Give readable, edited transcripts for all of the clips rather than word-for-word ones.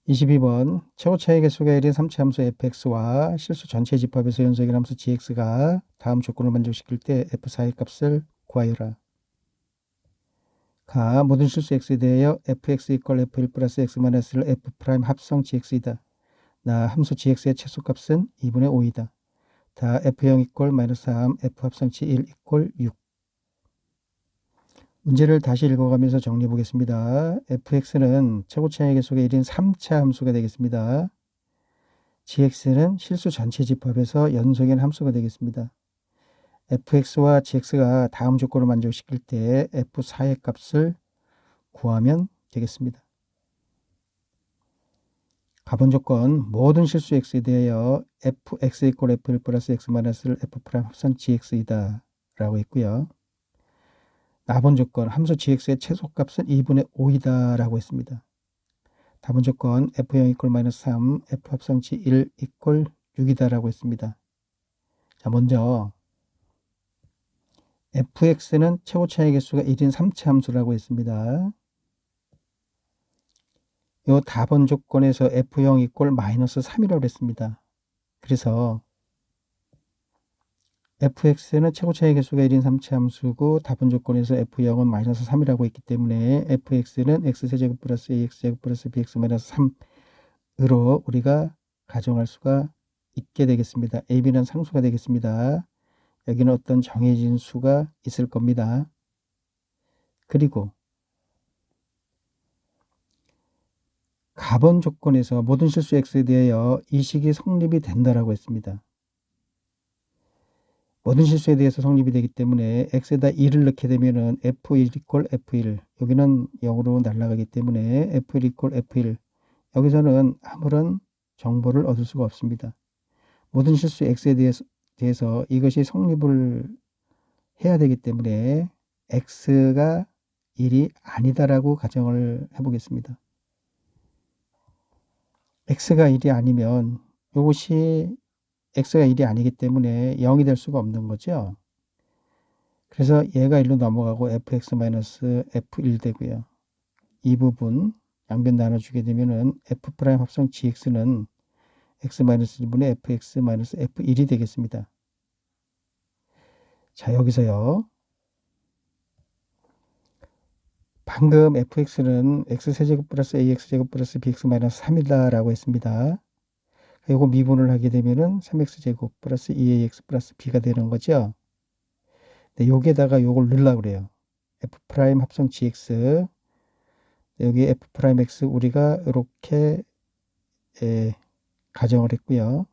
22번 최고 차이 개수가 1인 3차 함수 fx와 실수 전체 집합에서 연속인 함수 gx가 다음 조건을 만족시킬 때 f4의 값을 구하여라. 가 모든 실수 x에 대하여 fx = f1 플러스 x-1을 f 프라임 합성 gx이다. 나 함수 gx의 최소값은 2분의 5이다. 다 f0 = -3, f 합성치 1 = 6. 문제를 다시 읽어가면서 정리해 보겠습니다. fx는 최고 차이 개수가 1인 3차 함수가 되겠습니다. gx는 실수 전체 집합에서 연속인 함수가 되겠습니다. fx와 gx가 다음 조건을 만족시킬 때 f4의 값을 구하면 되겠습니다. 가본 조건 모든 실수 x에 대하여 fx = f1 플러스 x-을 f 프라임 합성 gx이다 라고 했고요. 나본 조건 함수 gx의 최소값은 2분의 5이다 라고 했습니다. 다본 조건 f0 = -3, f 합성치 1 = 6이다 라고 했습니다. 자, 먼저 fx는 최고 차이 개수가 1인 3차 함수라고 했습니다. 요 다번 조건에서 f0 = -3이라고 했습니다. 그래서 fx는 최고 차이 개수가 1인 3차 함수고 다번 조건에서 f0은 -3이라고 했기 때문에 fx는 x제곱 플러스 ax제곱 플러스 bx -3으로 우리가 가정할 수가 있게 되겠습니다. ab는 상수가 되겠습니다. 여기는 어떤 정해진 수가 있을 겁니다. 그리고 가번 조건에서 모든 실수 x에 대하여 이 식이 성립이 된다라고 했습니다. 모든 실수에 대해서 성립이 되기 때문에 x에다 1을 넣게 되면은 f1 = f1, 여기는 0으로 날아가기 때문에 f1 = f1, 여기서는 아무런 정보를 얻을 수가 없습니다. 모든 실수 x에 대해서 이것이 성립을 해야 되기 때문에 x가 1이 아니다라고 가정을 해보겠습니다. x가 1이 아니면 이것이 x가 1이 아니기 때문에 0이 될 수가 없는 거죠. 그래서 얘가 1로 넘어가고 fx-f1 되고요. 이 부분 양변 나눠주게 되면은 f 프라임 합성 gx는 x-1분의 fx-f1이 되겠습니다. 자, 여기서요. 방금 fx는 x세제곱 플러스 ax제곱 플러스 bx-3이다 라고 했습니다. 이거 미분을 하게 되면은 3x제곱 플러스 2ax 플러스 b가 되는 거죠. 네, 여기에다가 요걸 넣으려고 그래요. f 프라임 합성 gx, 여기 f 프라임 x 우리가 이렇게 가정을 했고요.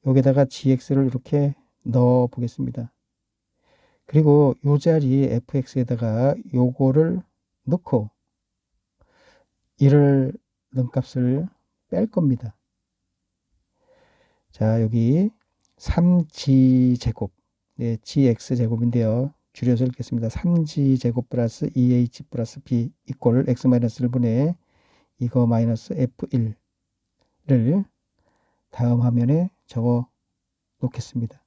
여기다가 gx를 이렇게 넣어 보겠습니다. 그리고 요 자리에 fx에다가 요거를 넣고 1을 넣은 값을 뺄 겁니다. 자, 여기 3g제곱, 네, gx제곱인데요. 줄여서 읽겠습니다. 3g제곱 플러스 2h 플러스 b 이꼴 x-1분의 이거 마이너스 f1를 다음 화면에 적어 놓겠습니다.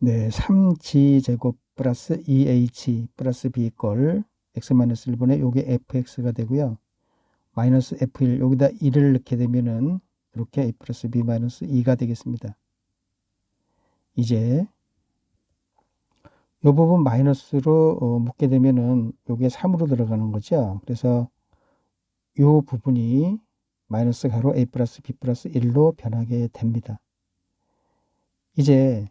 네, 3g제곱 플러스 2h 플러스 b 이꼴 x-1분의 요게 fx가 되고요. 마이너스 f1 여기다 1을 넣게 되면은 이렇게 a 플러스 b 마이너스 2가 되겠습니다. 이제 이 부분 마이너스로 묶게 되면은 요게 3으로 들어가는 거죠. 그래서 이 부분이 마이너스 가로 a 플러스 b 플러스 1로 변하게 됩니다. 이제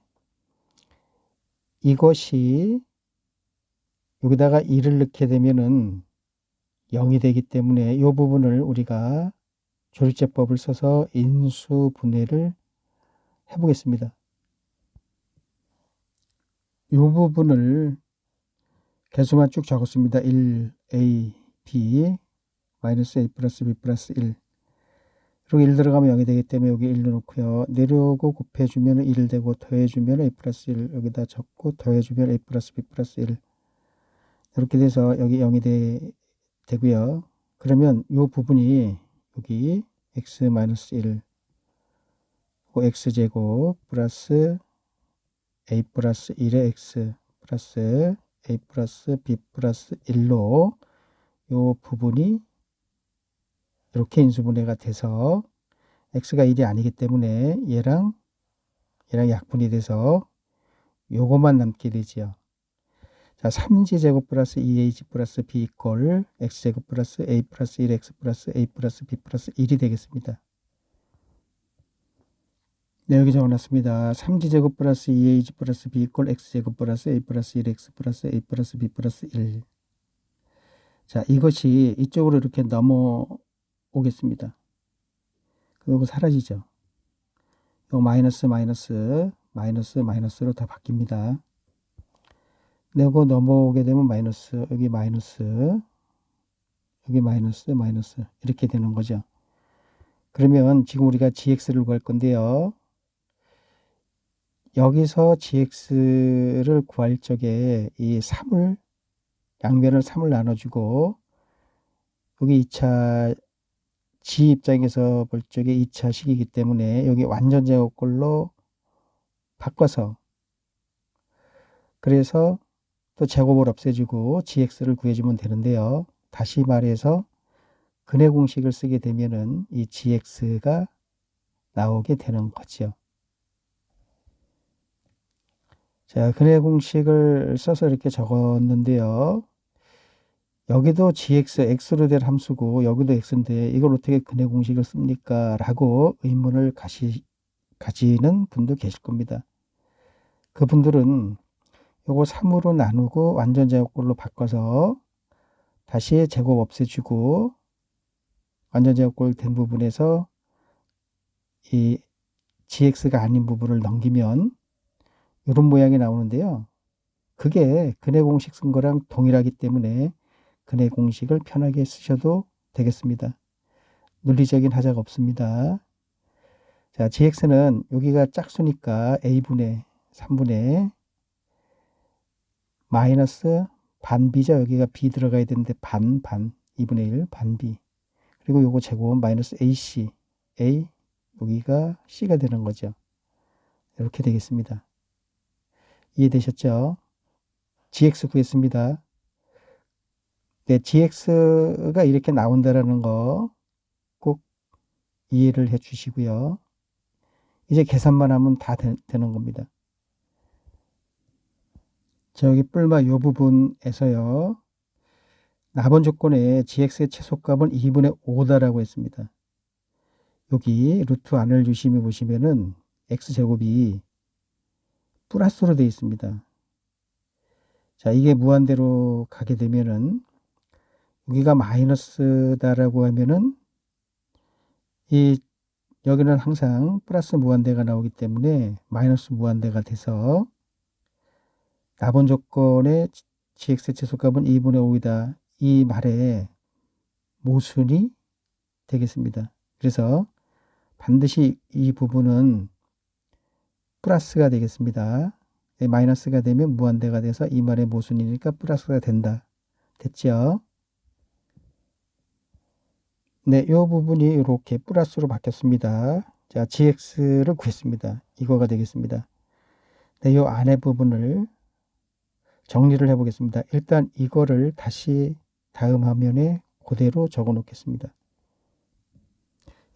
이것이 여기다가 1을 넣게 되면은 0이 되기 때문에 이 부분을 우리가 조립제법을 써서 인수분해를 해보겠습니다. 이 부분을 개수만 쭉 적었습니다. 1, a, b, 마이너스 a 플러스 b 플러스 1. 그리고 1 들어가면 0이 되기 때문에 여기 1 넣고요. 내려오고 곱해주면 1 되고 더해주면 a 플러스 1. 여기다 적고 더해주면 a 플러스 b 플러스 1. 이렇게 돼서 여기 0이 되고요. 그러면 이 부분이 여기 x 마이너스 1, x제곱 플러스 a 플러스 1의 x 플러스 a 플러스 b 플러스 1로 이 부분이 이렇게 인수분해가 돼서 x가 1이 아니기 때문에 얘랑 약분이 돼서 요것만 남게 되지요. 자, 3g제곱 플러스 2ag 플러스 b 이퀄 x제곱 플러스 a 플러스 1x 플러스 a 플러스 b 플러스 1이 되겠습니다. 네, 여기 적어놨습니다. 3g제곱 플러스 2ag 플러스 b 이퀄 x제곱 플러스 a 플러스 1x 플러스 a 플러스 b 플러스 1. 자, 이것이 이쪽으로 이렇게 넘어오겠습니다. 그리고 사라지죠. 요 마이너스로 다 바뀝니다. 내고 넘어오게 되면 마이너스, 여기 마이너스, 여기 마이너스 이렇게 되는 거죠. 그러면 지금 우리가 gx를 구할 건데요. 여기서 gx를 구할 적에 이 3을 양면을 3을 나눠주고 여기 2차 g 입장에서 볼 적에 2차 식이기 때문에 여기 완전 제곱꼴로 바꿔서 그래서 또 제곱을 없애주고 gx를 구해주면 되는데요. 다시 말해서 근해 공식을 쓰게 되면은 이 gx가 나오게 되는 거죠. 자, 근해 공식을 써서 이렇게 적었는데요. 여기도 gx, x로 된 함수고 여기도 x인데 이걸 어떻게 근해 공식을 씁니까? 라고 의문을 가지는 분도 계실 겁니다. 그분들은 요거 3으로 나누고 완전 제곱꼴로 바꿔서 다시 제곱 없애주고 완전 제곱꼴 된 부분에서 이 gx가 아닌 부분을 넘기면 이런 모양이 나오는데요. 그게 근해 공식 쓴 거랑 동일하기 때문에 근해 공식을 편하게 쓰셔도 되겠습니다. 논리적인 하자가 없습니다. 자, gx는 여기가 짝수니까 a분의 3분의 마이너스 반 b죠. 여기가 b 들어가야 되는데 반 2분의 1 반 b. 그리고 요거 제곱 마이너스 ac a 여기가 c가 되는 거죠. 이렇게 되겠습니다. 이해되셨죠? gx 구했습니다. 네, gx가 이렇게 나온다라는 거 꼭 이해를 해 주시고요. 이제 계산만 하면 다 되는 겁니다. 저기 뿔마 요 부분에서요. 나번 조건에 gx의 최소값은 2분의 5다라고 했습니다. 여기 루트 안을 유심히 보시면은 x제곱이 플러스로 되어 있습니다. 자, 이게 무한대로 가게 되면은 여기가 마이너스다라고 하면은 여기는 항상 플러스 무한대가 나오기 때문에 마이너스 무한대가 돼서 나번 조건의 gx의 최소값은 2분의 5이다. 이 말에 모순이 되겠습니다. 그래서 반드시 이 부분은 플러스가 되겠습니다. 마이너스가 되면 무한대가 돼서 이 말의 모순이니까 플러스가 된다. 됐죠? 네, 이 부분이 이렇게 플러스로 바뀌었습니다. 자, gx를 구했습니다. 이거가 되겠습니다. 네, 이 안에 부분을 정리를 해 보겠습니다. 일단 이거를 다시 다음 화면에 그대로 적어 놓겠습니다.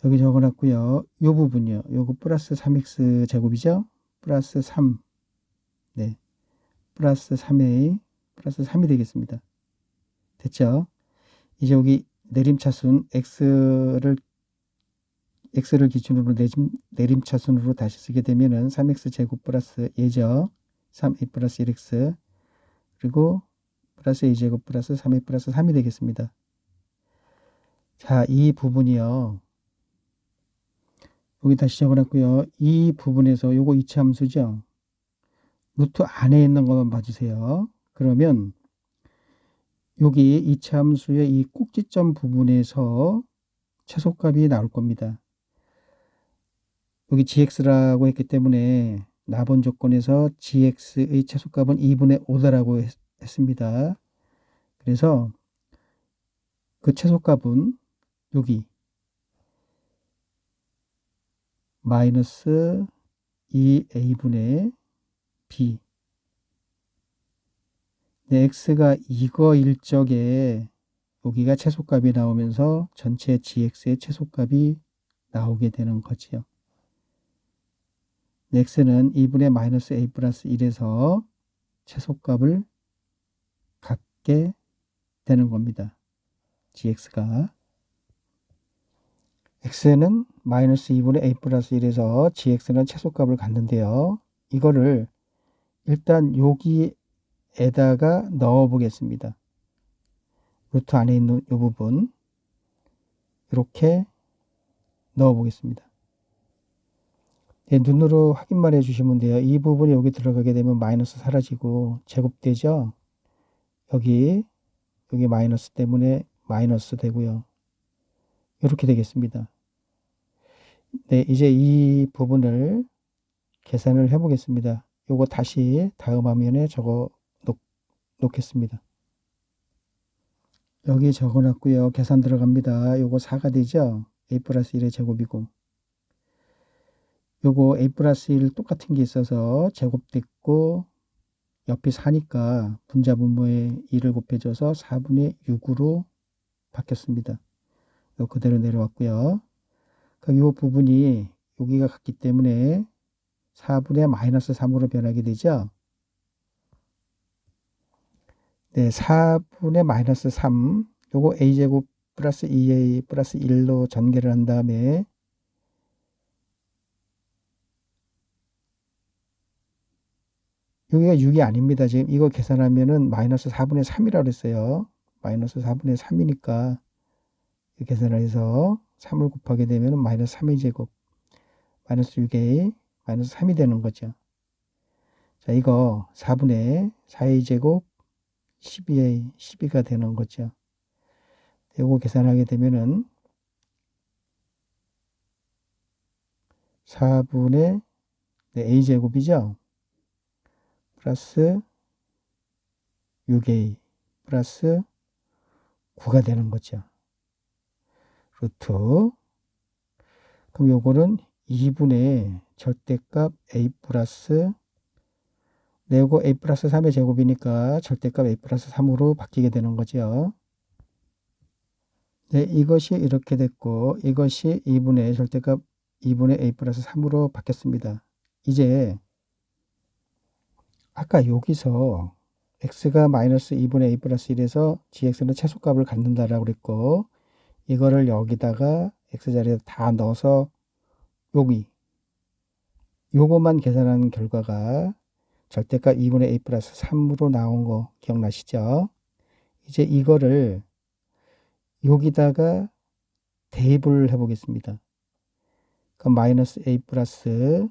여기 적어 놨고요. 이 부분이요. 요거 플러스 3x 제곱이죠? 플러스 3. 네. 플러스 3a 플러스 3이 되겠습니다. 됐죠? 이제 여기 내림차순 x를 기준으로 내림차순으로 다시 쓰게 되면은 3x 제곱 플러스 a죠. 3a 플러스 1x 그리고 플러스 a제곱 플러스 3a 플러스 3이 되겠습니다. 자, 이 부분이요. 여기 다시 적어놨고요. 이 부분에서 요거 이차함수죠. 루트 안에 있는 것만 봐주세요. 그러면 여기 이차함수의 이 꼭지점 부분에서 최소값이 나올 겁니다. 여기 gx라고 했기 때문에 나번 조건에서 gx의 최소값은 2분의 5다라고 했습니다. 그래서 그 최소값은 여기 마이너스 2a분의 b. 네, x가 이거일 적에 여기가 최소값이 나오면서 전체 gx의 최소값이 나오게 되는 거지요. x는 2분의 마이너스 a 플러스 1에서 최소값을 갖게 되는 겁니다. gx가. x는 마이너스 2분의 a 플러스 1에서 gx는 최소값을 갖는데요. 이거를 일단 여기에다가 넣어 보겠습니다. 루트 안에 있는 이 부분 이렇게 넣어 보겠습니다. 네, 눈으로 확인만 해주시면 돼요. 이 부분이 여기 들어가게 되면 마이너스 사라지고 제곱되죠. 여기 마이너스 때문에 마이너스 되고요. 이렇게 되겠습니다. 네, 이제 이 부분을 계산을 해 보겠습니다. 요거 다시 다음 화면에 적어 놓겠습니다. 여기 적어 놨고요. 계산 들어갑니다. 요거 4가 되죠. a 플러스 1의 제곱이고 요거 a 플러스 1 똑같은 게 있어서 제곱됐고 옆이 4니까 분자분모에 2를 곱해줘서 4분의 6으로 바뀌었습니다. 요 그대로 내려왔고요. 그럼 요 부분이 여기가 같기 때문에 4분의 마이너스 3으로 변하게 되죠. 네, 4분의 마이너스 3 요거 a제곱 플러스 2a 플러스 1로 전개를 한 다음에 여기가 6이 아닙니다. 지금 이거 계산하면은 마이너스 4분의 3이라고 그랬어요. 마이너스 4분의 3이니까 계산을 해서 3을 곱하게 되면 마이너스 3의 제곱 마이너스 6a 마이너스 3이 되는 거죠. 자, 이거 4분의 4a 제곱 12a 12가 되는 거죠. 이거 계산하게 되면은 4분의 a 제곱이죠. 플러스 6a 플러스 9가 되는 거죠. 루트. 그럼 요거는 2분의 절대값 a 플러스 내고 a 플러스 3의 제곱이니까 절대값 a 플러스 3으로 바뀌게 되는 거죠. 네, 이것이 이렇게 됐고 이것이 2분의 절대값 2분의 a 플러스 3으로 바뀌었습니다. 이제 아까 여기서 x가 마이너스 2분의 a 플러스 1에서 gx는 최소값을 갖는다라고 그랬고 이거를 여기다가 x자리에 다 넣어서 요거만 계산한 결과가 절대값 2분의 a 플러스 3으로 나온 거 기억나시죠? 이제 이거를 여기다가 대입을 해 보겠습니다. 그럼 마이너스 a 플러스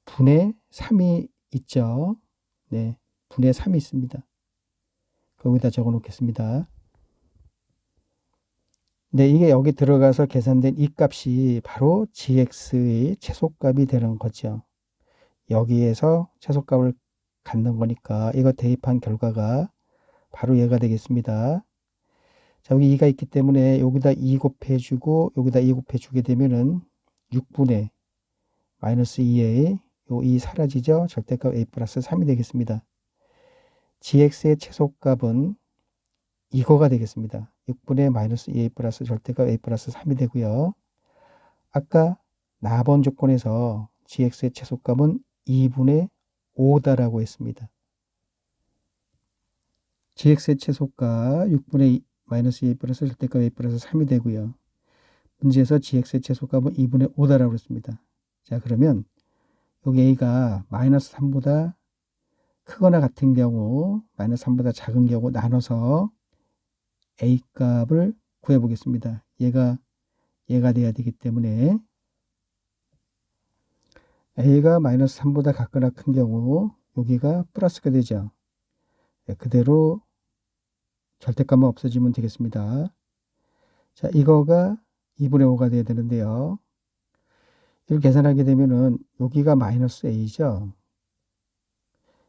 분의 3이 있죠. 네, 분의 3이 있습니다. 거기다 적어 놓겠습니다. 네, 이게 여기 들어가서 계산된 이 값이 바로 gx의 최소값이 되는 거죠. 여기에서 최소값을 갖는 거니까 이거 대입한 결과가 바로 얘가 되겠습니다. 자, 여기 2가 있기 때문에 여기다 2 곱해주고 여기다 2 곱해주게 되면은 6분의 마이너스 2a 요 2 사라지죠. 절대값 a 플러스 3이 되겠습니다. gx의 최소값은 이거가 되겠습니다. 6분의 마이너스 2a 플러스 절대값 a 플러스 3이 되고요. 아까 나번 조건에서 gx의 최소값은 2분의 5다라고 했습니다. gx의 최소값 6분의 마이너스 2a 플러스 절대값 a 플러스 3이 되고요. 문제에서 gx의 최소값은 2분의 5다라고 했습니다. 자, 그러면 여기 a가 마이너스 3보다 크거나 같은 경우 마이너스 3보다 작은 경우 나눠서 a 값을 구해 보겠습니다. 얘가 돼야 되기 때문에 a가 마이너스 3보다 같거나 큰 경우 여기가 플러스가 되죠. 네, 그대로 절대값만 없어지면 되겠습니다. 자, 이거가 2분의 5가 돼야 되는데요. 이걸 계산하게 되면은 여기가 마이너스 a죠.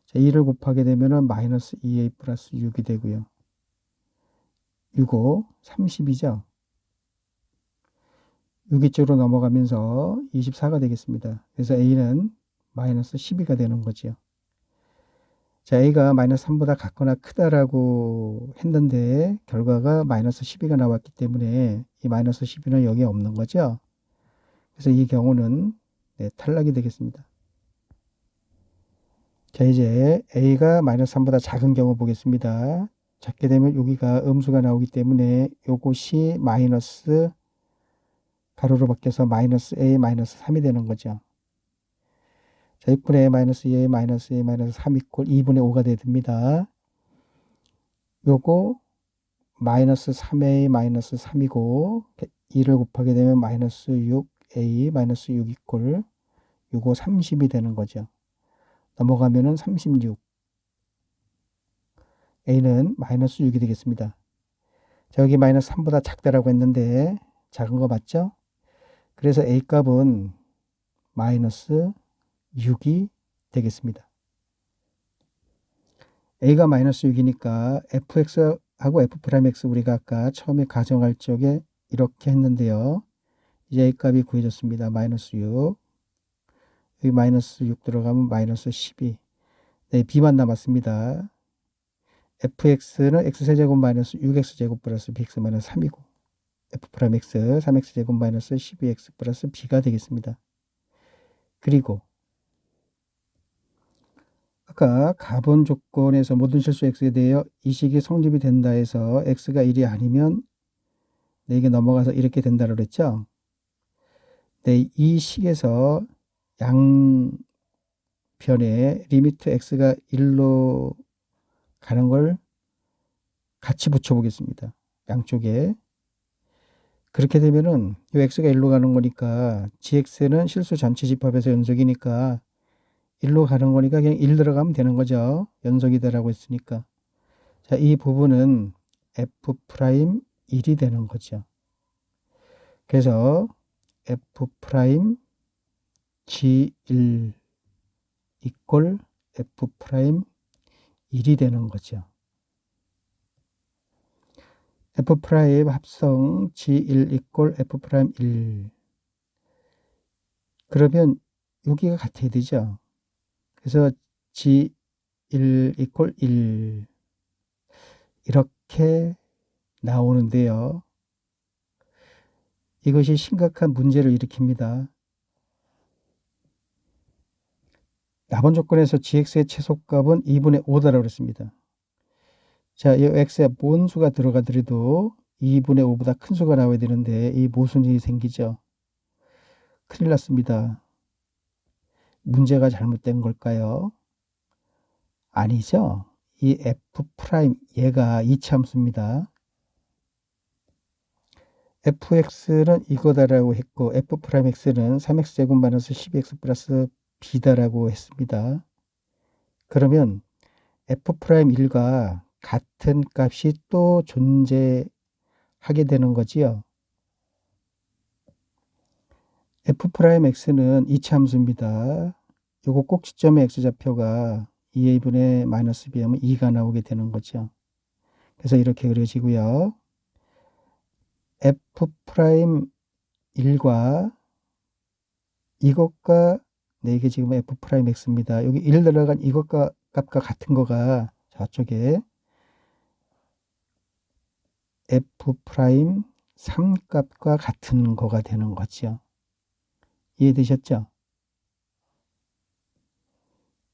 자, 2를 곱하게 되면은 마이너스 2a 플러스 6이 되고요. 6, 5, 30이죠. 6이 쪽으로 넘어가면서 24가 되겠습니다. 그래서 a는 마이너스 12가 되는 거죠. 자, a가 마이너스 3보다 같거나 크다라고 했는데 결과가 마이너스 12가 나왔기 때문에 이 마이너스 12는 여기에 없는 거죠. 그래서 이 경우는 네, 탈락이 되겠습니다. 자, 이제 a가 마이너스 3보다 작은 경우 보겠습니다. 작게 되면 여기가 음수가 나오기 때문에 요것이 마이너스 가로로 바뀌어서 마이너스 a 마이너스 3이 되는 거죠. 자, 6분의 a 마이너스 2a 마이너스 a 마이너스 3 이꼴 2분의 5가 됩니다. 요거 마이너스 3a 마이너스 3이고 2를 곱하게 되면 마이너스 6a 마이너스 6 이꼴 요거 30이 되는 거죠. 넘어가면은 36 a는 마이너스 6이 되겠습니다. 자, 여기 마이너스 3보다 작다라고 했는데 작은 거 맞죠? 그래서 a 값은 마이너스 6이 되겠습니다. a가 마이너스 6이니까 fx하고 f'x 우리가 아까 처음에 가정할 적에 이렇게 했는데요. 이제 a 값이 구해졌습니다. 마이너스 6. 여기 마이너스 6 들어가면 마이너스 12. 네, b만 남았습니다. fx는 x세제곱 마이너스 6x제곱 플러스 bx 마이너스 3이고 f'x 3x제곱 마이너스 12x 플러스 b가 되겠습니다. 그리고 아까 가본 조건에서 모든 실수 x에 대하여 이 식이 성립이 된다 해서 x가 1이 아니면 네, 이게 넘어가서 이렇게 된다고 그랬죠. 네, 이 식에서 양변에 리미트 x가 1로 가는 걸 같이 붙여보겠습니다. 양쪽에. 그렇게 되면은 이 x가 1로 가는 거니까 gx는 실수 전체 집합에서 연속이니까 1로 가는 거니까 그냥 1 들어가면 되는 거죠. 연속이다라고 했으니까. 자, 이 부분은 f'1이 되는 거죠. 그래서 f' g1 이꼴 f'1이 되는 거죠. f' 합성 g1 이꼴 f'1 그러면 여기가 같아야 되죠. 그래서 g1 이꼴 1 이렇게 나오는데요. 이것이 심각한 문제를 일으킵니다. 나번 조건에서 gx의 최소값은 2분의 5다라고 그랬습니다. 자, 이 x에 뭔 수가 들어가더라도 2분의 5보다 큰 수가 나와야 되는데 이 모순이 생기죠. 큰일 났습니다. 문제가 잘못된 걸까요? 아니죠. 이 f' 얘가 이차함수입니다. fx는 이거다라고 했고 f'x는 3x제곱 마이너스 12x 플러스 b다라고 했습니다. 그러면 f'1과 같은 값이 또 존재하게 되는 거지요. f'x는 이차함수입니다. 요거 꼭지점의 x좌표가 2a분의 마이너스 b 하면 2가 나오게 되는 거죠. 그래서 이렇게 그려지고요. f'1과 이것과 네, 이게 지금 f'x입니다. 여기 1 들어간 이것과 값과 같은 거가 저쪽에 f'3 값과 같은 거가 되는 거죠. 이해되셨죠?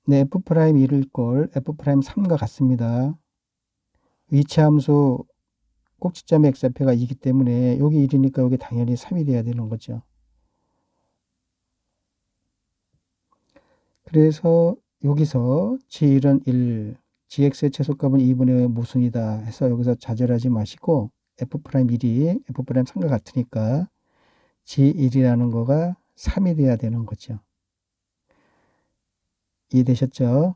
네, f'1일 꼴 f'3과 같습니다. 이차함수 꼭지점의 x좌표가 2이기 때문에 여기 1이니까 여기 당연히 3이 돼야 되는 거죠. 그래서 여기서 g1은 1, gx의 최소값은 2분의 모순이다 해서 여기서 좌절하지 마시고 f'1이 f'3과 같으니까 g1이라는 거가 3이 돼야 되는 거죠. 이해되셨죠?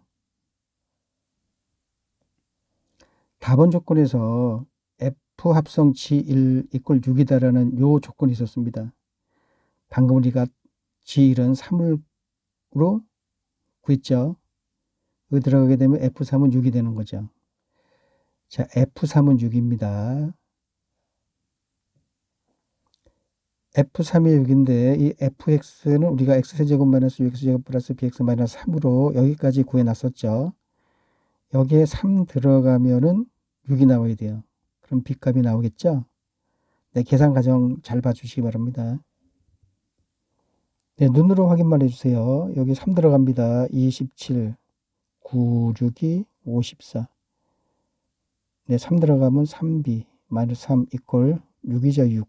다번 조건에서 f 합성 g1 이꼴 6이다라는 요 조건이 있었습니다. 방금 우리가 g1은 3으로 구했죠. 여기 들어가게 되면 f3은 6이 되는 거죠. 자, f3은 6입니다. f3이 6인데 이 fx는 우리가 x세제곱 마이너스 6x제곱 플러스 bx 마이너스 3으로 여기까지 구해놨었죠. 여기에 3 들어가면은 6이 나와야 돼요. 그럼 B값이 나오겠죠? 네, 계산 과정 잘 봐주시기 바랍니다. 네, 눈으로 확인만 해주세요. 여기 3 들어갑니다. 27, 9, 6이 54. 네, 3 들어가면 3B, 마이너스 3 이퀄 6이죠, 6.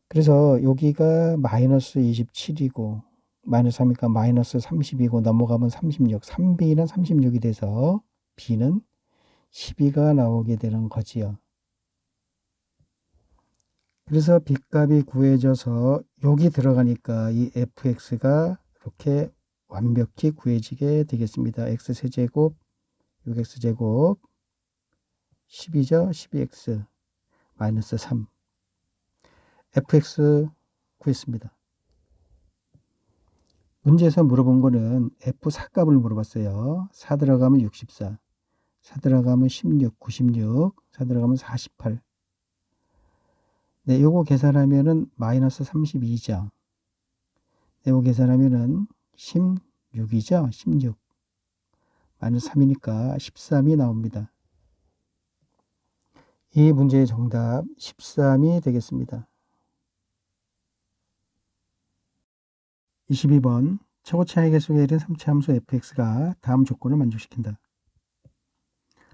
그래서 여기가 마이너스 27이고, 마이너스 3이니까 마이너스 30이고, 넘어가면 36. 3B는 36이 돼서 B는 12가 나오게 되는 거지요. 그래서 B값이 구해져서 여기 들어가니까 이 fx가 이렇게 완벽히 구해지게 되겠습니다. x세제곱 6x제곱 10이죠. 12x 마이너스 3 fx 구했습니다. 문제에서 물어본 거는 f4값을 물어봤어요. 4 들어가면 64, 4 들어가면 16, 96, 4 들어가면 48. 네, 요거 계산하면은 마이너스 32죠. 네, 요거 계산하면은 16이죠. 16. 마이너스 3이니까 13이 나옵니다. 이 문제의 정답 13이 되겠습니다. 22번 최고 차이 계수의 1인 3차 함수 fx가 다음 조건을 만족시킨다.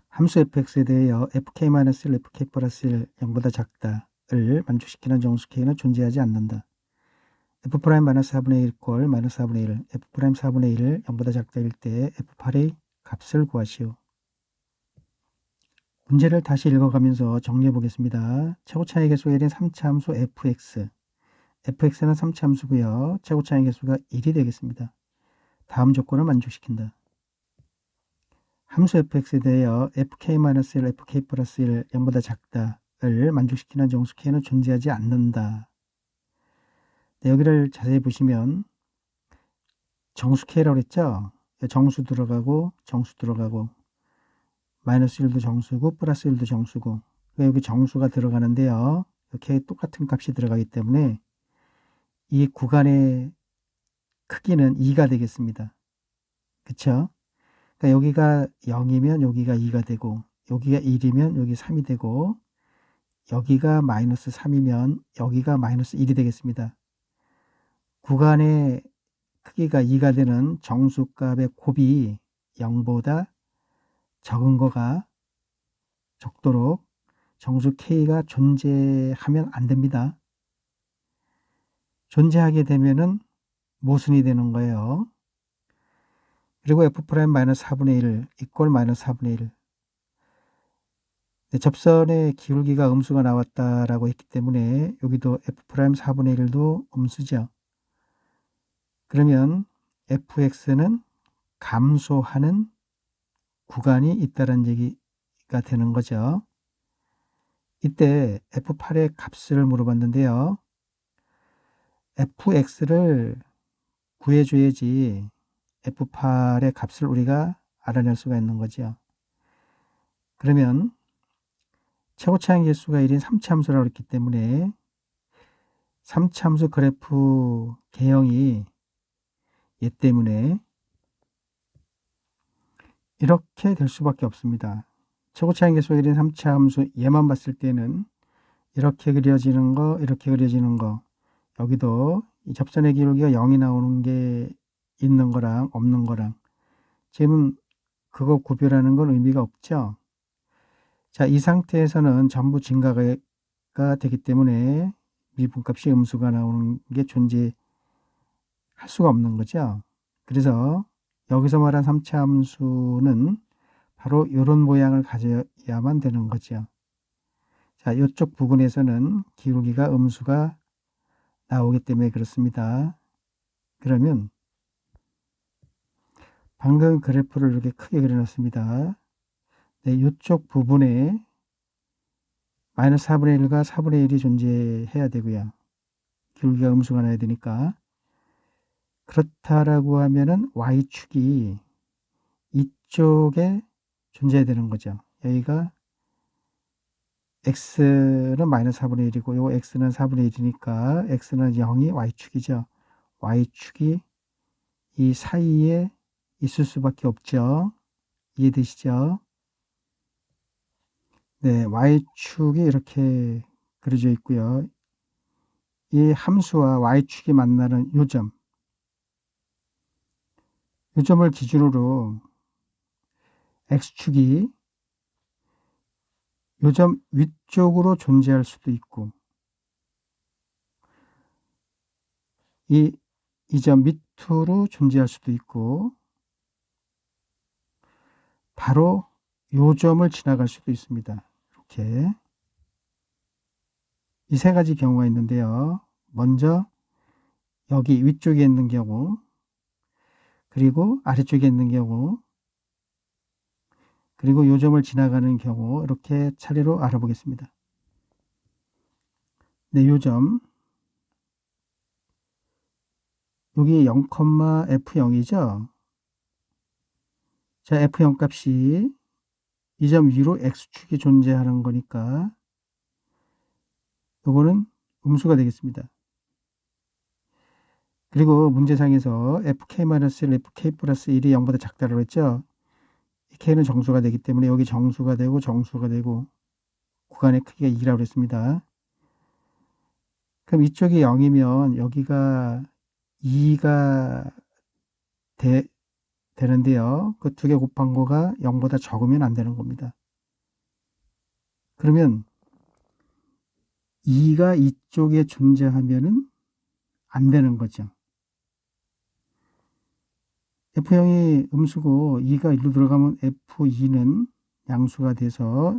함수 fx에 대하여 fk-1, fk 플러스 1, 0보다 작다를 만족시키는 정수 k는 존재하지 않는다. f'-4분의 1 이퀄 마이너스 4분의 1, f'4분의 1, 0보다 작다일 때 f8의 값을 구하시오. 문제를 다시 읽어가면서 정리해 보겠습니다. 최고 차이 계수의 1인 3차 함수 fx. fx는 3차 함수고요. 최고 차이 계수가 1이 되겠습니다. 다음 조건을 만족시킨다. 함수 fx에 대하여 fk-1, fk 플러스 1, 0보다 작다를 만족시키는 정수 k는 존재하지 않는다. 네, 여기를 자세히 보시면 정수 k라고 했죠? 정수 들어가고 정수 들어가고 마이너스 1도 정수고 플러스 1도 정수고 여기 정수가 들어가는데요. 이렇게 똑같은 값이 들어가기 때문에 이 구간의 크기는 2가 되겠습니다. 그쵸? 그러니까 여기가 0이면 여기가 2가 되고 여기가 1이면 여기 3이 되고 여기가 마이너스 3이면 여기가 마이너스 1이 되겠습니다. 구간의 크기가 2가 되는 정수값의 곱이 0보다 적은 거가 적도록 정수 K가 존재하면 안 됩니다. 존재하게 되면은 모순이 되는 거예요. 그리고 f'-4분의 1 이퀄 마이너스 4분의 1. 네, 접선의 기울기가 음수가 나왔다라고 했기 때문에 여기도 f'4분의 1도 음수죠. 그러면 fx는 감소하는 구간이 있다는 얘기가 되는 거죠. 이때 f8의 값을 물어봤는데요. fx를 구해줘야지 f8의 값을 우리가 알아낼 수가 있는 거죠. 그러면 최고차이 계수가 1인 3차 함수라고 했기 때문에 3차 함수 그래프 개형이 얘 때문에 이렇게 될 수밖에 없습니다. 최고차이 계수가 1인 3차 함수 얘만 봤을 때는 이렇게 그려지는 거, 이렇게 그려지는 거, 여기도 이 접선의 기울기가 0이 나오는 게 있는 거랑 없는 거랑 지금 그거 구별하는 건 의미가 없죠. 자, 이 상태에서는 전부 증가가 되기 때문에 미분값이 음수가 나오는 게 존재할 수가 없는 거죠. 그래서 여기서 말한 3차 함수는 바로 이런 모양을 가져야만 되는 거죠. 자, 이쪽 부분에서는 기울기가 음수가 나오기 때문에 그렇습니다. 그러면 방금 그래프를 이렇게 크게 그려놨습니다. 네, 이쪽 부분에 마이너스 4분의 1과 4분의 1이 존재해야 되고요. 기울기가 음수가 나야 되니까. 그렇다라고 하면은 y축이 이쪽에 존재해야 되는 거죠. 여기가 x는 마이너스 4분의 1이고 요 x는 4분의 1이니까 x는 0이 y축이죠. y축이 이 사이에 있을 수밖에 없죠. 이해되시죠? 네, y축이 이렇게 그려져 있고요. 이 함수와 y축이 만나는 요점, 요점을 기준으로 x축이 요점 위쪽으로 존재할 수도 있고 이 점 밑으로 존재할 수도 있고 바로 요점을 지나갈 수도 있습니다. 이렇게 이 세 가지 경우가 있는데요. 먼저 여기 위쪽에 있는 경우, 그리고 아래쪽에 있는 경우, 그리고 요점을 지나가는 경우 이렇게 차례로 알아보겠습니다. 네, 요점 여기 0,f0이죠. 자, f0 값이 이 점 위로 x축이 존재하는 거니까 요거는 음수가 되겠습니다. 그리고 문제상에서 fk-1, fk 플러스 1이 0보다 작다라고 했죠. k는 정수가 되기 때문에 여기 정수가 되고 정수가 되고 구간의 크기가 2라고 했습니다. 그럼 이쪽이 0이면 여기가 2가 되는데요. 그 두 개 곱한 거가 0보다 적으면 안 되는 겁니다. 그러면 2가 이쪽에 존재하면은 안 되는 거죠. F0이 음수고 2가 1로 들어가면 F2는 양수가 돼서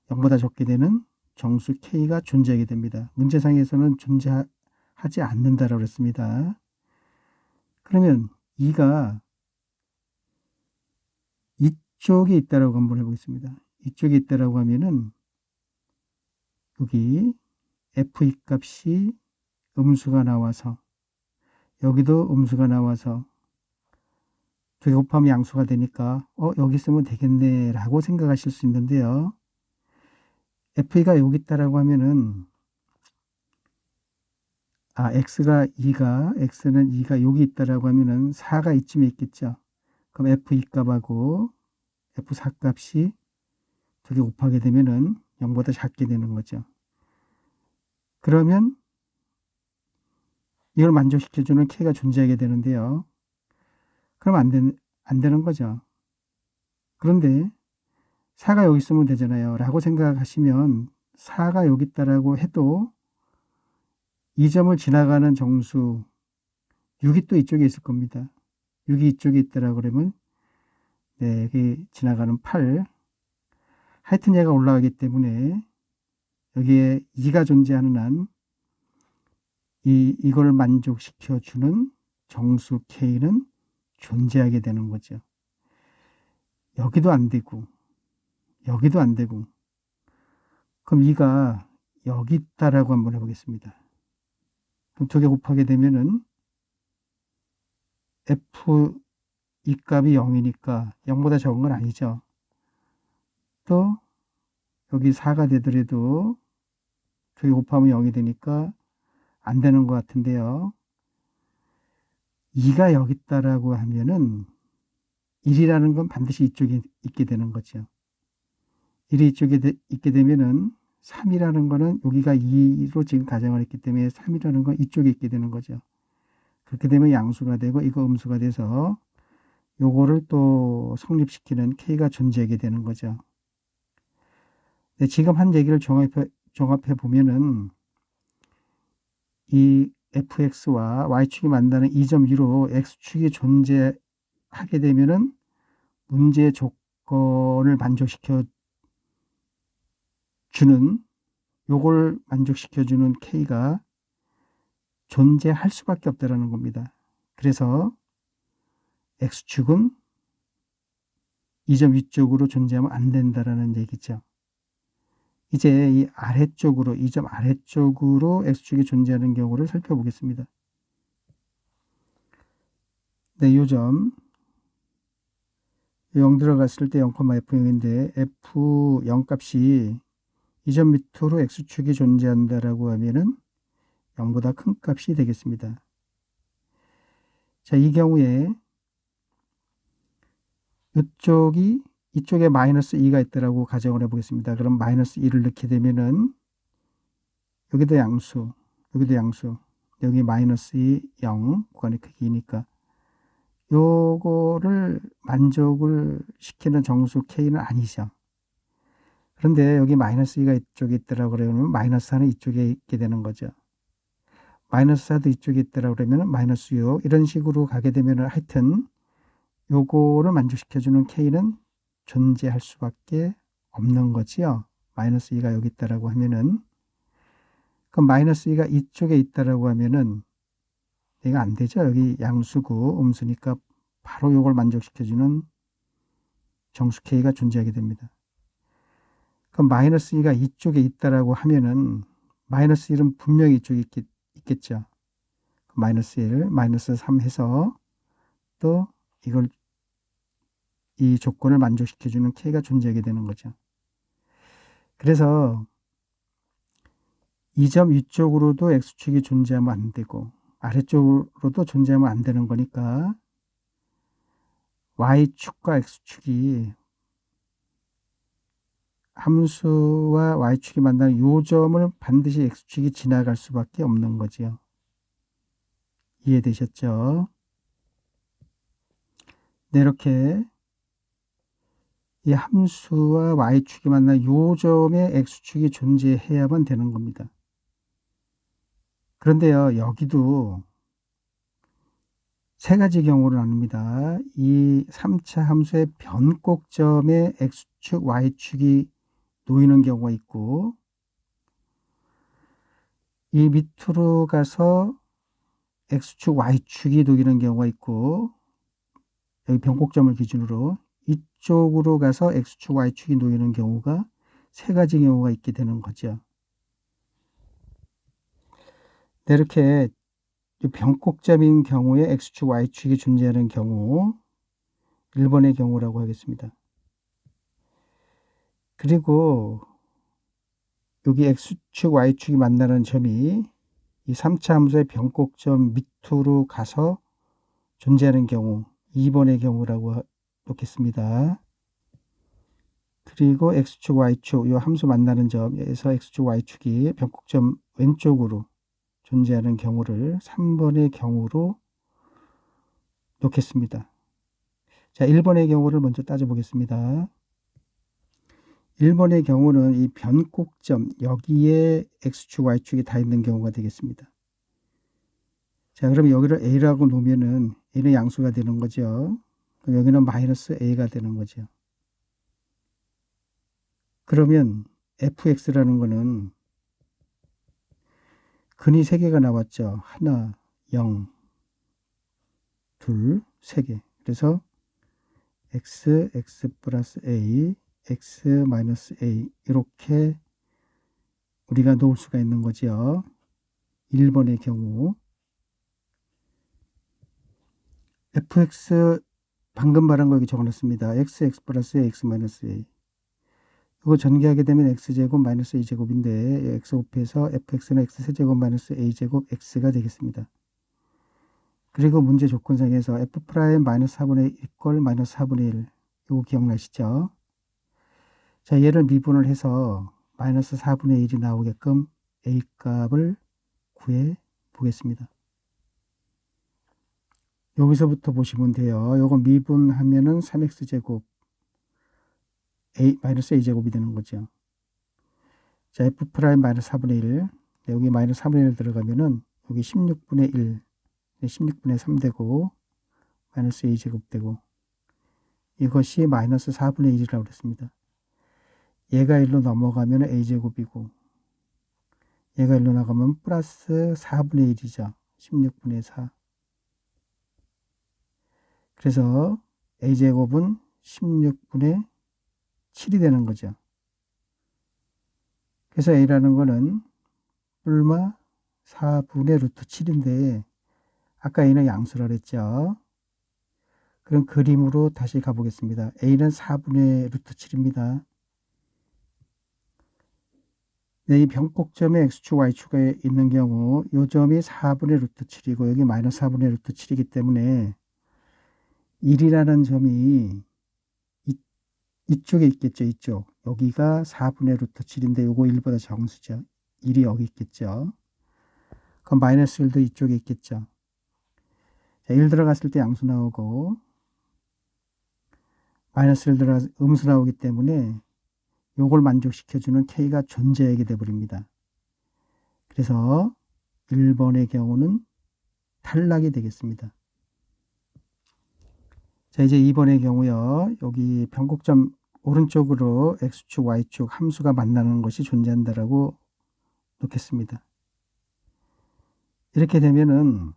0보다 적게 되는 정수 K가 존재하게 됩니다. 문제상에서는 존재하지 않는다라고 했습니다. 그러면 2가 이쪽에 있다라고 한번 해보겠습니다. 이쪽에 있다라고 하면은 여기 F2 값이 음수가 나와서 여기도 음수가 나와서 두 개 곱하면 양수가 되니까 여기 쓰면 되겠네 라고 생각하실 수 있는데요. F가 여기 있다라고 하면은 x는 2가 여기 있다라고 하면은 4가 이쯤에 있겠죠. 그럼 F2 값하고 F4 값이 두 개 곱하게 되면은 0보다 작게 되는 거죠. 그러면 이걸 만족시켜주는 K가 존재하게 되는데요. 그럼 안 되는 거죠. 그런데 4가 여기 있으면 되잖아요. 라고 생각하시면 4가 여기 있다라고 해도 이 점을 지나가는 정수 6이 또 이쪽에 있을 겁니다. 6이 이쪽에 있다라고 그러면 네, 여기 지나가는 8 하여튼 얘가 올라가기 때문에 여기에 2가 존재하는 한 이걸 만족시켜주는 정수 K는 존재하게 되는 거죠. 여기도 안 되고 여기도 안 되고 그럼 2가 여기 있다라고 한번 해보겠습니다. 그럼 두 개 곱하게 되면은 F 이 값이 0이니까 0보다 적은 건 아니죠. 또 여기 4가 되더라도 두 개 곱하면 0이 되니까 안 되는 것 같은데요. 2가 여기 있다라고 하면은 1이라는 건 반드시 이쪽에 있게 되는 거죠. 1이 이쪽에 있게 되면은 3이라는 거는 여기가 2로 지금 가정을 했기 때문에 3이라는 건 이쪽에 있게 되는 거죠. 그렇게 되면 양수가 되고 이거 음수가 돼서 요거를 또 성립시키는 K가 존재하게 되는 거죠. 네, 지금 한 얘기를 종합해 보면은 이 fx와 y축이 만나는 이 점 위로 x축이 존재하게 되면은 문제 조건을 만족시켜 주는 요걸 만족시켜 주는 K가 존재할 수밖에 없다라는 겁니다. 그래서 x축은 이 점 위쪽으로 존재하면 안 된다라는 얘기죠. 이제 이 아래쪽으로, 이 점 아래쪽으로 x축이 존재하는 경우를 살펴보겠습니다. 네, 요 점 0 들어갔을 때 0,f0인데 f0 값이 이 점 밑으로 x축이 존재한다라고 하면은 0보다 큰 값이 되겠습니다. 자, 이 경우에 이쪽이 이쪽에 마이너스 2가 있더라고 가정을 해보겠습니다. 그럼 마이너스 2를 넣게 되면은 여기도 양수, 여기도 양수, 여기 마이너스 2, 0, 구간의 크기니까 요거를 만족을 시키는 정수 K는 아니죠. 그런데 여기 마이너스 2가 이쪽에 있더라고 그러면 마이너스 4는 이쪽에 있게 되는 거죠. 마이너스 4도 이쪽에 있더라고 그러면 마이너스 6 이런 식으로 가게 되면 하여튼 요거를 만족시켜주는 K는 존재할 수밖에 없는 거지요. 마이너스 2가 여기 있다라고 하면은 그럼 마이너스 2가 이쪽에 있다라고 하면은 얘가 안 되죠. 여기 양수고 음수니까 바로 요걸 만족시켜주는 정수 K가 존재하게 됩니다. 그럼 마이너스 2가 이쪽에 있다라고 하면은 마이너스 1은 분명히 이쪽에 있겠죠. 마이너스 1, 마이너스 3 해서 또 이걸 이 조건을 만족시켜주는 K가 존재하게 되는 거죠. 그래서 이 점 위쪽으로도 X축이 존재하면 안 되고 아래쪽으로도 존재하면 안 되는 거니까 Y축과 X축이 함수와 Y축이 만나는 이 점을 반드시 X축이 지나갈 수밖에 없는 거지요. 이해되셨죠? 네, 이렇게 이 함수와 Y축이 만나는 이 점에 X축이 존재해야만 되는 겁니다. 그런데요, 여기도 세 가지 경우를 나눕니다. 이 3차 함수의 변곡점에 X축, Y축이 놓이는 경우가 있고 이 밑으로 가서 X축, Y축이 놓이는 경우가 있고 여기 변곡점을 기준으로 이쪽으로 가서 X축, Y축이 놓이는 경우가 세 가지 경우가 있게 되는 거죠. 네, 이렇게 변곡점인 경우에 X축, Y축이 존재하는 경우 1번의 경우라고 하겠습니다. 그리고 여기 X축, Y축이 만나는 점이 이 3차 함수의 변곡점 밑으로 가서 존재하는 경우 2번의 경우라고 놓겠습니다. 그리고 X축, Y축 이 함수 만나는 점에서 X축, Y축이 변곡점 왼쪽으로 존재하는 경우를 3번의 경우로 놓겠습니다. 자, 1번의 경우를 먼저 따져보겠습니다. 1번의 경우는 이 변곡점 여기에 X축, Y축이 다 있는 경우가 되겠습니다. 자, 그럼 여기를 A라고 놓으면은 A는 양수가 되는 거죠. 그럼 여기는 마이너스 A가 되는 거죠. 그러면 fx라는 거는 근이 3개가 나왔죠. 하나, 0, 둘, 3개. 그래서 x, x 플러스 a, x 마이너스 a 이렇게 우리가 놓을 수가 있는 거죠. 1번의 경우 fx 방금 말한 거 여기 적어놨습니다. x, x 플러스 a, x 마이너스 a 이거 전개하게 되면 x제곱 마이너스 a제곱인데 x 곱해서 fx는 x세제곱 마이너스 a제곱 x가 되겠습니다. 그리고 문제 조건상에서 f 프라임 마이너스 4분의 1 이퀄 마이너스 4분의 1 이거 기억나시죠? 자, 얘를 미분을 해서 마이너스 4분의 1이 나오게끔 a 값을 구해 보겠습니다. 여기서부터 보시면 돼요. 요거 미분하면은 3x제곱 마이너스 a제곱이 되는 거죠. 자, f 프라임 마이너스 4분의 1 여기 마이너스 4분의 1 들어가면은 여기 16분의 1 16분의 3 되고 마이너스 a제곱 되고 이것이 마이너스 4분의 1이라고 그랬습니다. 얘가 1로 넘어가면 a제곱이고 얘가 1로 나가면 플러스 4분의 1이죠. 16분의 4 그래서 a제곱은 16분의 7이 되는 거죠. 그래서 a라는 거는 뿔마 4분의 루트 7인데 아까 a는 양수라 그랬죠. 그럼 그림으로 다시 가보겠습니다. a는 4분의 루트 7입니다. 네, 이 변곡점에 x축, y축에 있는 경우 이 점이 4분의 루트 7이고 여기 마이너스 4분의 루트 7이기 때문에 1이라는 점이 이쪽에 있겠죠. 이쪽. 여기가 4분의 루트 7인데 요거 1보다 작은 수죠. 1이 여기 있겠죠. 그럼 마이너스 1도 이쪽에 있겠죠. 자, 1 들어갔을 때 양수 나오고 마이너스 1 들어가서 음수 나오기 때문에 요걸 만족시켜주는 K가 존재하게 되어버립니다. 그래서 1번의 경우는 탈락이 되겠습니다. 자, 이제 2번의 경우요. 여기 변곡점 오른쪽으로 X축, Y축 함수가 만나는 것이 존재한다라고 놓겠습니다. 이렇게 되면은